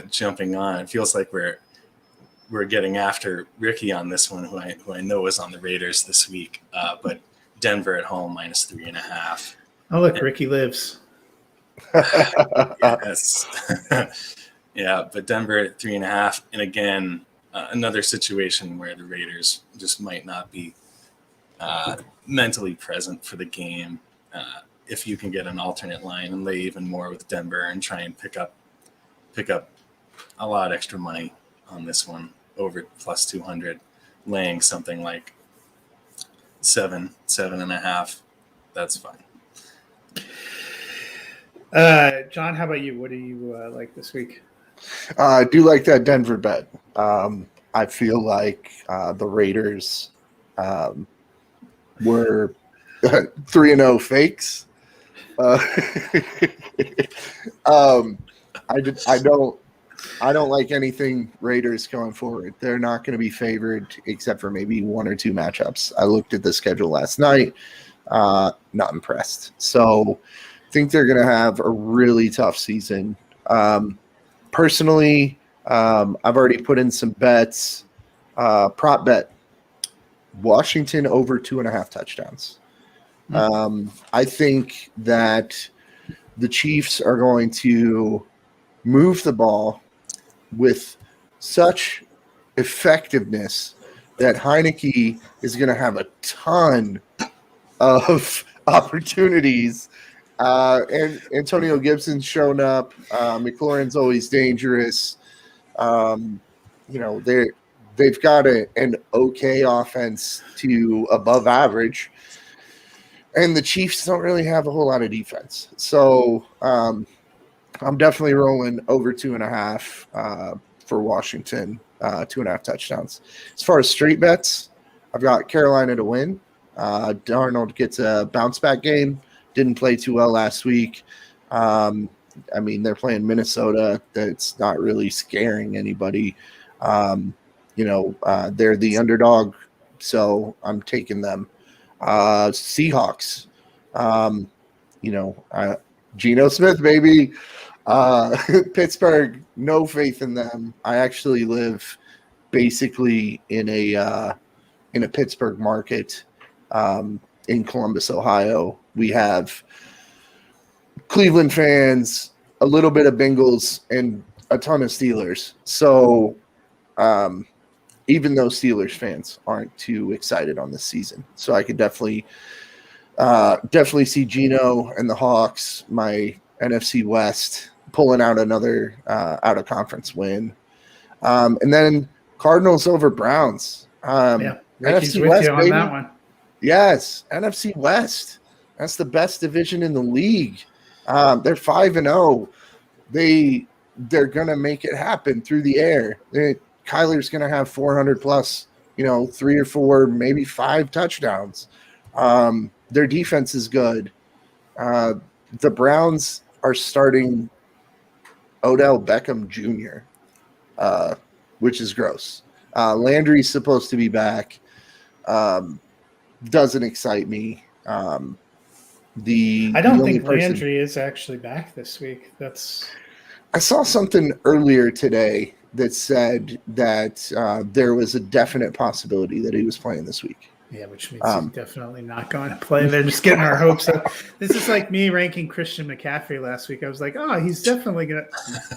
Speaker 3: jumping on, it feels like we're getting after Ricky on this one, who I know is on the Raiders this week. But Denver at home minus 3.5.
Speaker 2: Oh, look, Ricky lives.
Speaker 3: Yes. Yeah, but Denver at 3.5. And again, another situation where the Raiders just might not be mentally present for the game. If you can get an alternate line and lay even more with Denver and try and pick up a lot extra money on this one over plus 200, laying something like 7.5, that's fine.
Speaker 2: John, how about you? What do you like this week?
Speaker 1: I do like that Denver bet. I feel like the Raiders were 3-0 fakes. I don't like anything Raiders going forward. They're not going to be favored except for maybe one or two matchups. I looked at the schedule last night. Not impressed. So I think they're going to have a really tough season. Personally, I've already put in some bets. Prop bet Washington over 2.5 touchdowns. I think that the Chiefs are going to move the ball with such effectiveness that Heineke is going to have a ton of opportunities. And Antonio Gibson's shown up. McLaurin's always dangerous. They've got an okay offense to above average. And the Chiefs don't really have a whole lot of defense. So I'm definitely rolling over 2.5 for Washington, 2.5 touchdowns. As far as straight bets, I've got Carolina to win. Darnold gets a bounce back game. Didn't play too well last week. They're playing Minnesota. That's not really scaring anybody. They're the underdog, so I'm taking them. Seahawks, Geno Smith, baby. Pittsburgh, no faith in them. I actually live basically in a Pittsburgh market in Columbus, Ohio. We have Cleveland fans, a little bit of Bengals, and a ton of Steelers. So even though Steelers fans aren't too excited on this season. So I could definitely see Geno and the Hawks, my NFC West, pulling out another out-of-conference win. And then Cardinals over Browns.
Speaker 2: Ricky's
Speaker 1: NFC
Speaker 2: with
Speaker 1: West,
Speaker 2: you on
Speaker 1: baby.
Speaker 2: that one.
Speaker 1: Yes, NFC West. That's the best division in the league. They're 5-0. They're gonna make it happen through the air. Kyler's gonna have 400 plus, 3 or 4, maybe 5 touchdowns. Their defense is good. The Browns are starting Odell Beckham Jr., which is gross. Landry's supposed to be back. Doesn't excite me.
Speaker 2: I don't think Landry is actually back this week.
Speaker 1: I saw something earlier today that said that there was a definite possibility that he was playing this week.
Speaker 2: Yeah, which means he's definitely not going to play. They're just getting our hopes up. This is like me ranking Christian McCaffrey last week. I was like, oh, he's definitely going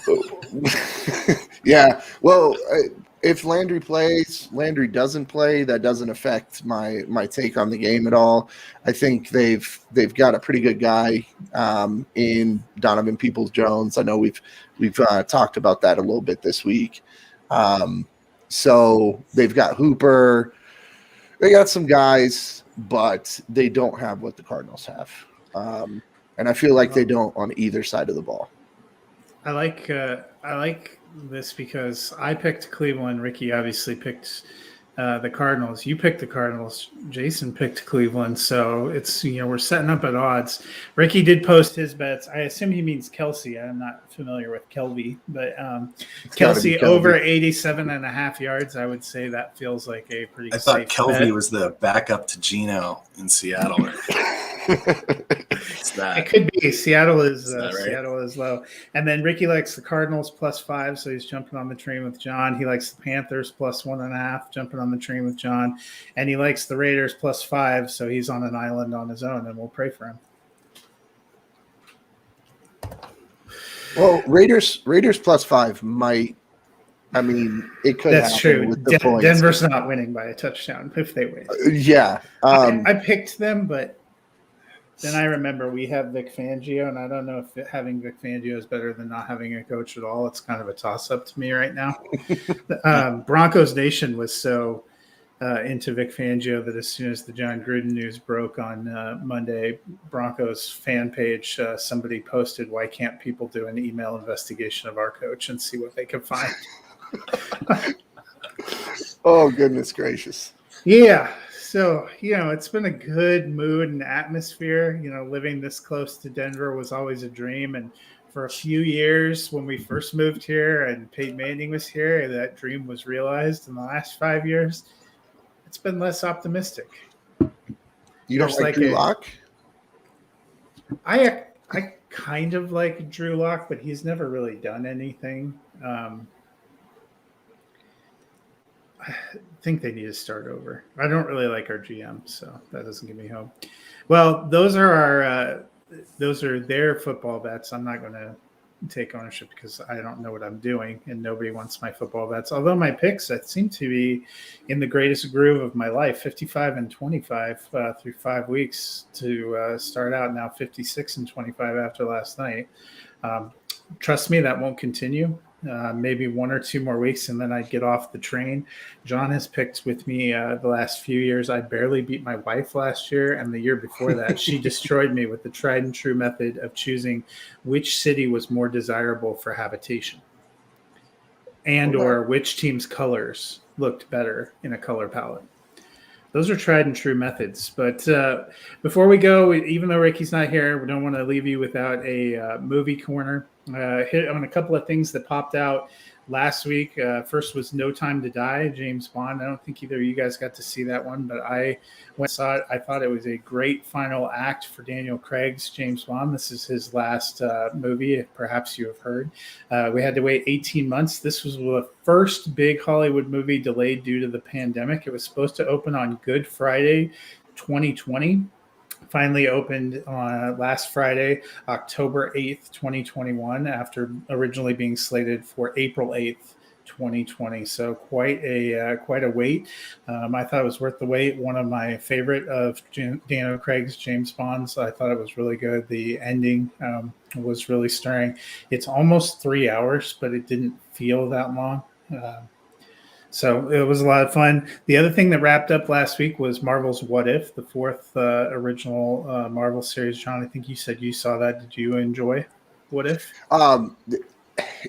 Speaker 1: to. Yeah. Well, if Landry plays, Landry doesn't play, that doesn't affect my take on the game at all. I think they've got a pretty good guy in Donovan Peoples-Jones. I know we've talked about that a little bit this week. So they've got Hooper. They got some guys, but they don't have what the Cardinals have. And I feel like they don't on either side of the ball.
Speaker 2: I like this because I picked Cleveland. Ricky obviously picked the Cardinals. You picked the Cardinals. Jason picked Cleveland. So it's, we're setting up at odds. Ricky did post his bets. I assume he means Kelsey. I'm not familiar with Kelby, but Kelsey over 87.5 yards. I would say that feels like a pretty safe bet.
Speaker 3: I thought Kelby was the backup to Geno in Seattle.
Speaker 2: It could be. Seattle is
Speaker 3: right?
Speaker 2: Seattle is low. And then Ricky likes the Cardinals +5, so he's jumping on the train with John. He likes the Panthers +1.5, jumping on the train with John. And he likes the Raiders +5, so he's on an island on his own, and we'll pray for him.
Speaker 1: Well, Raiders +5 might. I mean, it could.
Speaker 2: That's true.
Speaker 1: With the points.
Speaker 2: Denver's not winning by a touchdown if they win.
Speaker 1: Yeah,
Speaker 2: I picked them, but then I remember we have Vic Fangio, and I don't know if having Vic Fangio is better than not having a coach at all. It's kind of a toss-up to me right now. Broncos Nation was so into Vic Fangio that as soon as the John Gruden news broke on Monday, Broncos fan page, somebody posted, "Why can't people do an email investigation of our coach and see what they can find?"
Speaker 1: Oh, goodness gracious.
Speaker 2: Yeah. So, it's been a good mood and atmosphere. Living this close to Denver was always a dream. And for a few years when we first moved here and Peyton Manning was here, that dream was realized. In the last 5 years, it's been less optimistic.
Speaker 1: You don't like Drew Lock?
Speaker 2: I kind of like Drew Lock, but he's never really done anything. I think they need to start over. I don't really like our GM, so that doesn't give me hope. Well, those are their football bets. I'm not going to take ownership because I don't know what I'm doing, and nobody wants my football bets. Although my picks, that seem to be in the greatest groove of my life, 55 and 25 through 5 weeks to start out. Now 56 and 25 after last night. Trust me, that won't continue. Maybe 1 or 2 more weeks, and then I'd get off the train. John has picked with me the last few years. I barely beat my wife last year, and the year before that, she destroyed me with the tried and true method of choosing which city was more desirable for habitation or which team's colors looked better in a color palette. Those are tried and true methods. But before we go, even though Ricky's not here, we don't want to leave you without a movie corner. Hit on a couple of things that popped out last week. First was No Time to Die, James Bond. I don't think either of you guys got to see that one, but I went and saw it. I thought it was a great final act for Daniel Craig's James Bond. This is his last movie, if perhaps you have heard. We had to wait 18 months. This was the first big Hollywood movie delayed due to the pandemic. It was supposed to open on Good Friday 2020. Finally opened on last Friday, October 8th, 2021, after originally being slated for April 8th, 2020. So quite a wait. I thought it was worth the wait. One of my favorite of Daniel Craig's James Bonds. I thought it was really good. The ending was really stirring. It's almost 3 hours, but it didn't feel that long. So it was a lot of fun. The other thing that wrapped up last week was Marvel's What If, the fourth original Marvel series. John, I think you said you saw that. Did you enjoy What If?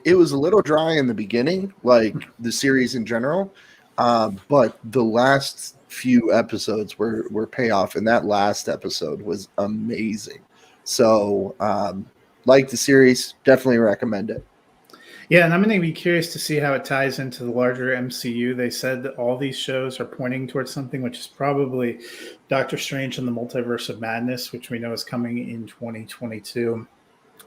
Speaker 1: It was a little dry in the beginning, like the series in general, but the last few episodes were payoff, and that last episode was amazing. So, like the series, definitely recommend it.
Speaker 2: Yeah, and I'm going to be curious to see how it ties into the larger MCU. They said that all these shows are pointing towards something, which is probably Doctor Strange and the Multiverse of Madness, which we know is coming in 2022.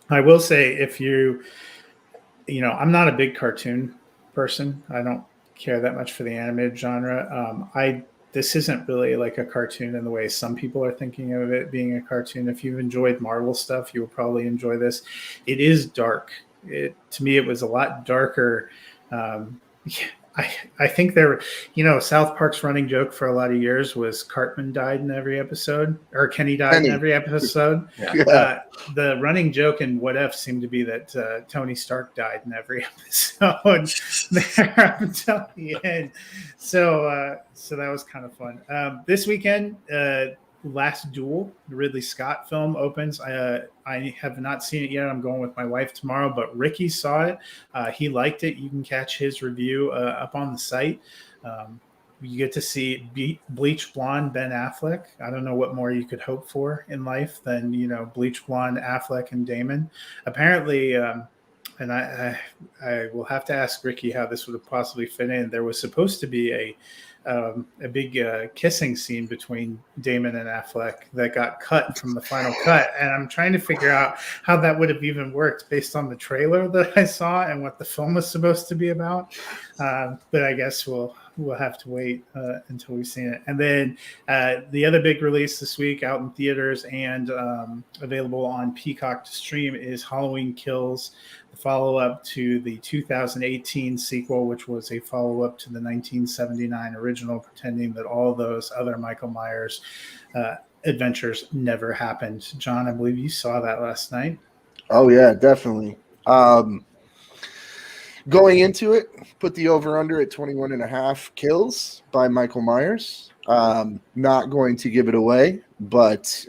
Speaker 2: I will say, if I'm not a big cartoon person. I don't care that much for the animated genre. This isn't really like a cartoon in the way some people are thinking of it being a cartoon. If you've enjoyed Marvel stuff, you will probably enjoy this. It is dark. To me, it was a lot darker. I think South Park's running joke for a lot of years was Cartman died in every episode, or Kenny died in every episode.
Speaker 1: Yeah.
Speaker 2: The running joke in What If seemed to be that Tony Stark died in every episode. There until the end. So that was kind of fun. This weekend, Last Duel, the Ridley Scott film, opens. I have not seen it yet. I'm going with my wife tomorrow, but Ricky saw it. He liked it. You can catch his review up on the site. You get to see bleach blonde Ben Affleck. I don't know what more you could hope for in life than, bleach blonde Affleck and Damon. Apparently, and I will have to ask Ricky how this would have possibly fit in. There was supposed to be a big kissing scene between Damon and Affleck that got cut from the final cut, and I'm trying to figure out how that would have even worked based on the trailer that I saw and what the film was supposed to be about. But I guess we'll have to wait until we've seen it. And then the other big release this week out in theaters and available on Peacock to stream is Halloween Kills, the follow-up to the 2018 sequel, which was a follow-up to the 1979 original, pretending that all those other Michael Myers adventures never happened. John, I believe you saw that last night.
Speaker 1: Oh, yeah, definitely. Going into it, put the over-under at 21.5 kills by Michael Myers. Not going to give it away, but,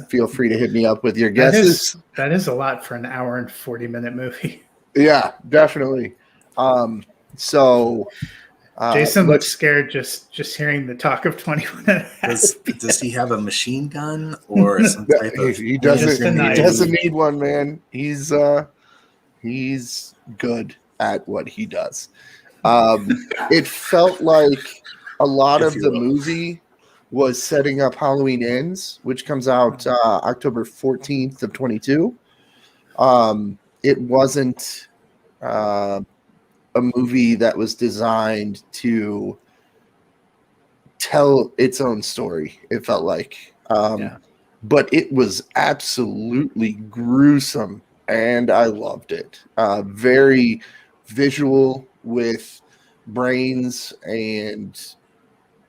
Speaker 1: feel free to hit me up with your guesses.
Speaker 2: That is a lot for an hour and 40-minute movie.
Speaker 1: Yeah, definitely.
Speaker 2: Jason looks scared just hearing the talk of 21.5.
Speaker 3: Does he have a machine gun or some type of...
Speaker 1: He doesn't need one, man. He's good at what he does. It felt like a lot of the movie was setting up Halloween Ends, which comes out October 14th of 22. It wasn't a movie that was designed to tell its own story, it felt like. But it was absolutely gruesome, and I loved it. Very visual with brains and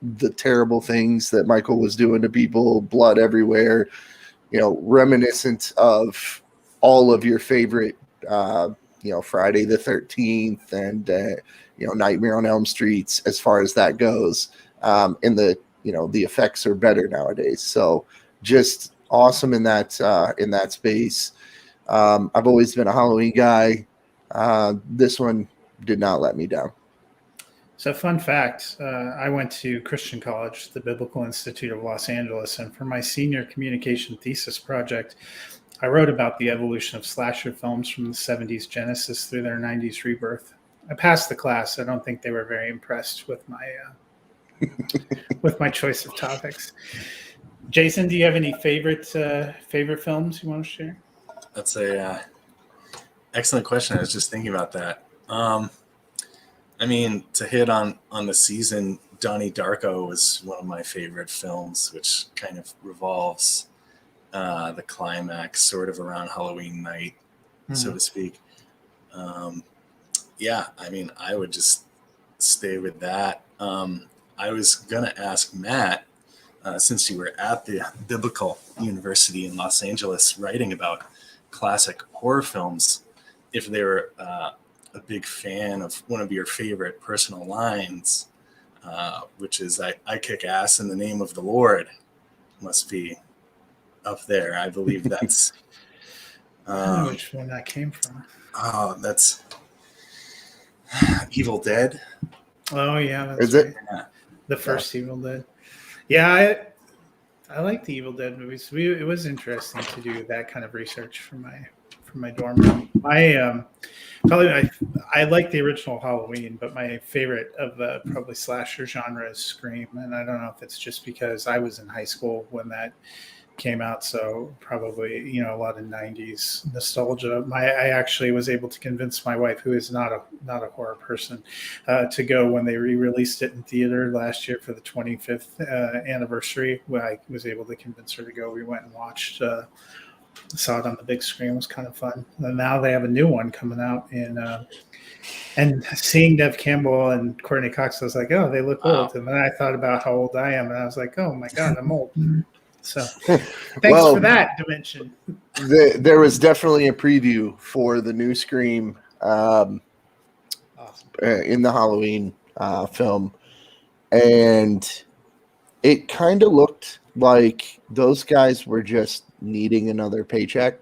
Speaker 1: the terrible things that Michael was doing to people, blood everywhere, reminiscent of all of your favorite, Friday the 13th and, Nightmare on Elm Street, as far as that goes. And the effects are better nowadays. So just awesome in that space. I've always been a Halloween guy. This one did not let me down.
Speaker 2: So fun fact, I went to Christian College, the Biblical Institute of Los Angeles, and for my senior communication thesis project, I wrote about the evolution of slasher films from the 70s Genesis through their 90s rebirth. I passed the class. I don't think they were very impressed with my with my choice of topics. Jason, do you have any favorite films you want to share?
Speaker 3: That's a excellent question. I was just thinking about that. To hit on the season, Donnie Darko was one of my favorite films, which kind of revolves the climax sort of around Halloween night, so to speak. I would just stay with that. I was going to ask Matt, since you were at the Biblical University in Los Angeles writing about classic horror films, if they were a big fan of one of your favorite personal lines, which is I kick ass in the name of the Lord, must be up there. I believe that's
Speaker 2: I don't know which one that came from.
Speaker 3: Oh, that's Evil Dead.
Speaker 2: Oh yeah, that's
Speaker 1: is it?
Speaker 2: Yeah. The first Evil Dead. Yeah, I like the Evil Dead movies. It was interesting to do that kind of research for my dorm room. I like the original Halloween, but my favorite of the probably slasher genre is Scream, and I don't know if it's just because I was in high school when that came out, so probably a lot of 90s nostalgia. I actually was able to convince my wife, who is not a horror person, to go when they re-released it in theater last year for the 25th anniversary. I was able to convince her to go. We went and watched saw it on the big screen. It was kind of fun. And now they have a new one coming out and seeing Nev Campbell and Courtney Cox, I was like, oh, they look old. And then I thought about how old I am, and I was like, oh my God, I'm old. So thanks for that dimension.
Speaker 1: There was definitely a preview for the new Scream awesome. In the Halloween film. And it kind of looked like those guys were just needing another paycheck.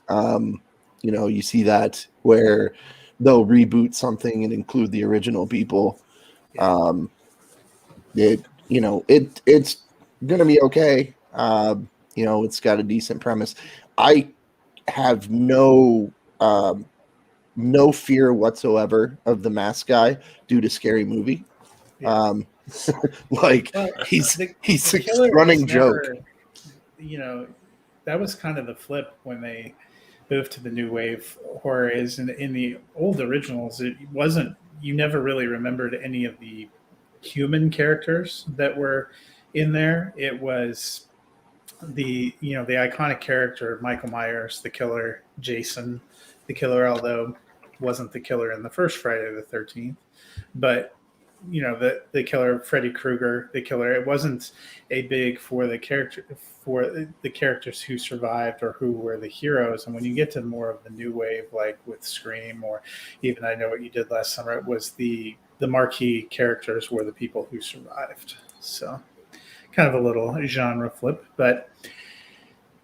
Speaker 1: You see that where they'll reboot something and include the original people.
Speaker 2: Yeah.
Speaker 1: It's gonna be okay. It's got a decent premise. I have no fear whatsoever of the mask guy due to Scary Movie.
Speaker 2: Yeah.
Speaker 1: Like
Speaker 2: Well,
Speaker 1: he's
Speaker 2: the
Speaker 1: a
Speaker 2: killer
Speaker 1: running
Speaker 2: was
Speaker 1: joke.
Speaker 2: never, that was kind of the flip when they moved to the new wave horror. Is in the old originals, it wasn't. You never really remembered any of the human characters that were in there. It was the iconic character of Michael Myers, the killer, Jason, the killer, although wasn't the killer in the first Friday the 13th, but the killer, Freddy Krueger, the killer. It wasn't a big for the characters who survived or who were the heroes. And when you get to more of the new wave, like with Scream or even I Know What You Did Last Summer, it was the marquee characters were the people who survived. So kind of a little genre flip, but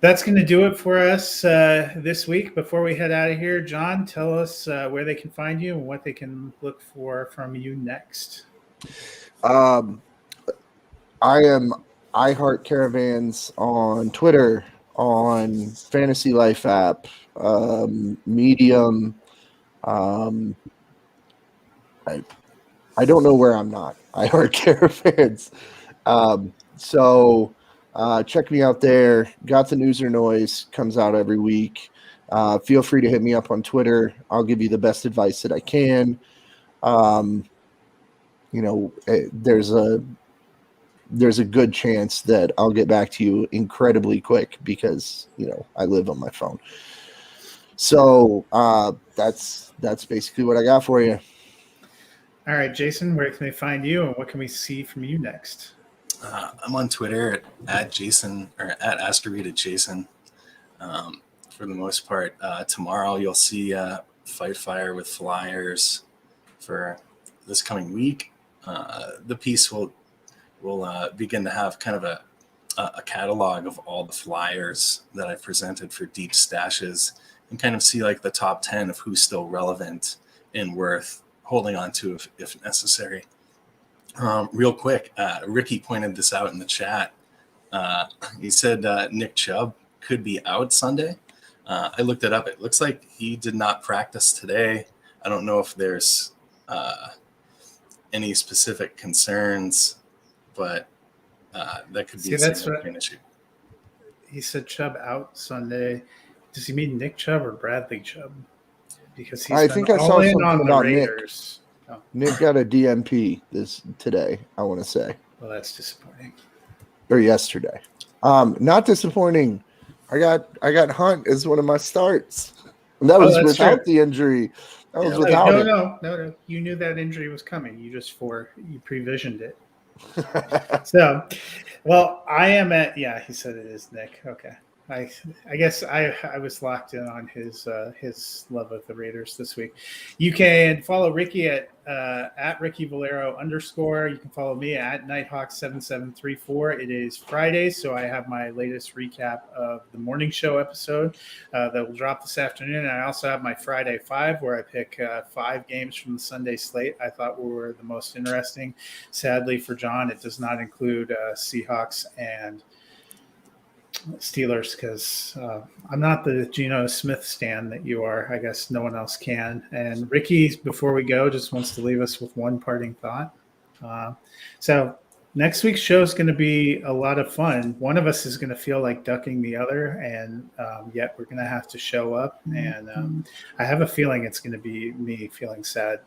Speaker 2: that's going to do it for us this week. Before we head out of here, John, tell us where they can find you and what they can look for from you next.
Speaker 1: I am I Heart Caravans on Twitter, on Fantasy Life app, Medium. I don't know where I'm not. I Heart Caravans. So check me out there. Got the News or Noise comes out every week. Feel free to hit me up on Twitter. I'll give you the best advice that I can. There's a good chance that I'll get back to you incredibly quick because I live on my phone. So that's basically what I got for you.
Speaker 2: All right, Jason, where can they find you and what can we see from you next?
Speaker 3: I'm on Twitter at Jason or at Asteroided Jason. For the most part, tomorrow you'll see Fight Fire with flyers for this coming week. The piece will begin to have kind of a catalog of all the flyers that I've presented for Deep Stashes and kind of see like the top 10 of who's still relevant and worth holding on to if necessary. Real quick, Ricky pointed this out in the chat. He said Nick Chubb could be out Sunday. I looked it up. It looks like he did not practice today. I don't know if there's any specific concerns, but that could be a significant issue.
Speaker 2: He said Chubb out Sunday. Does he mean Nick Chubb or Bradley Chubb? Because he's
Speaker 1: I think I saw something
Speaker 2: on the
Speaker 1: about
Speaker 2: Raiders.
Speaker 1: Nick. Oh. Nick got a DMP today, I want to say.
Speaker 2: Well, that's disappointing.
Speaker 1: Or yesterday. Not disappointing. I got Hunt as one of my starts. And that was without the injury. That was without it.
Speaker 2: No. You knew that injury was coming. You previsioned it. So, well, I am at. Yeah, he said it is Nick. Okay. I guess I was locked in on his love of the Raiders this week. You can follow Ricky at Ricky Valero _. You can follow me at Nighthawk7734. It is Friday, so I have my latest recap of the morning show episode that will drop this afternoon. And I also have my Friday 5 where I pick 5 games from the Sunday slate I thought were the most interesting. Sadly for John, it does not include Seahawks and Steelers because I'm not the Geno Smith stan that you are. I guess no one else can. And Ricky, before we go, just wants to leave us with one parting thought. So next week's show is going to be a lot of fun. One of us is going to feel like ducking the other, and yet we're going to have to show up. And I have a feeling it's going to be me feeling sad.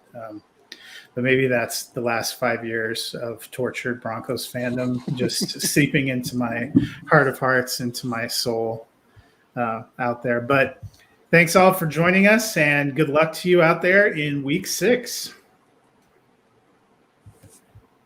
Speaker 2: But maybe that's the last 5 years of tortured Broncos fandom just seeping into my heart of hearts, into my soul out there. But thanks all for joining us, and good luck to you out there in week 6.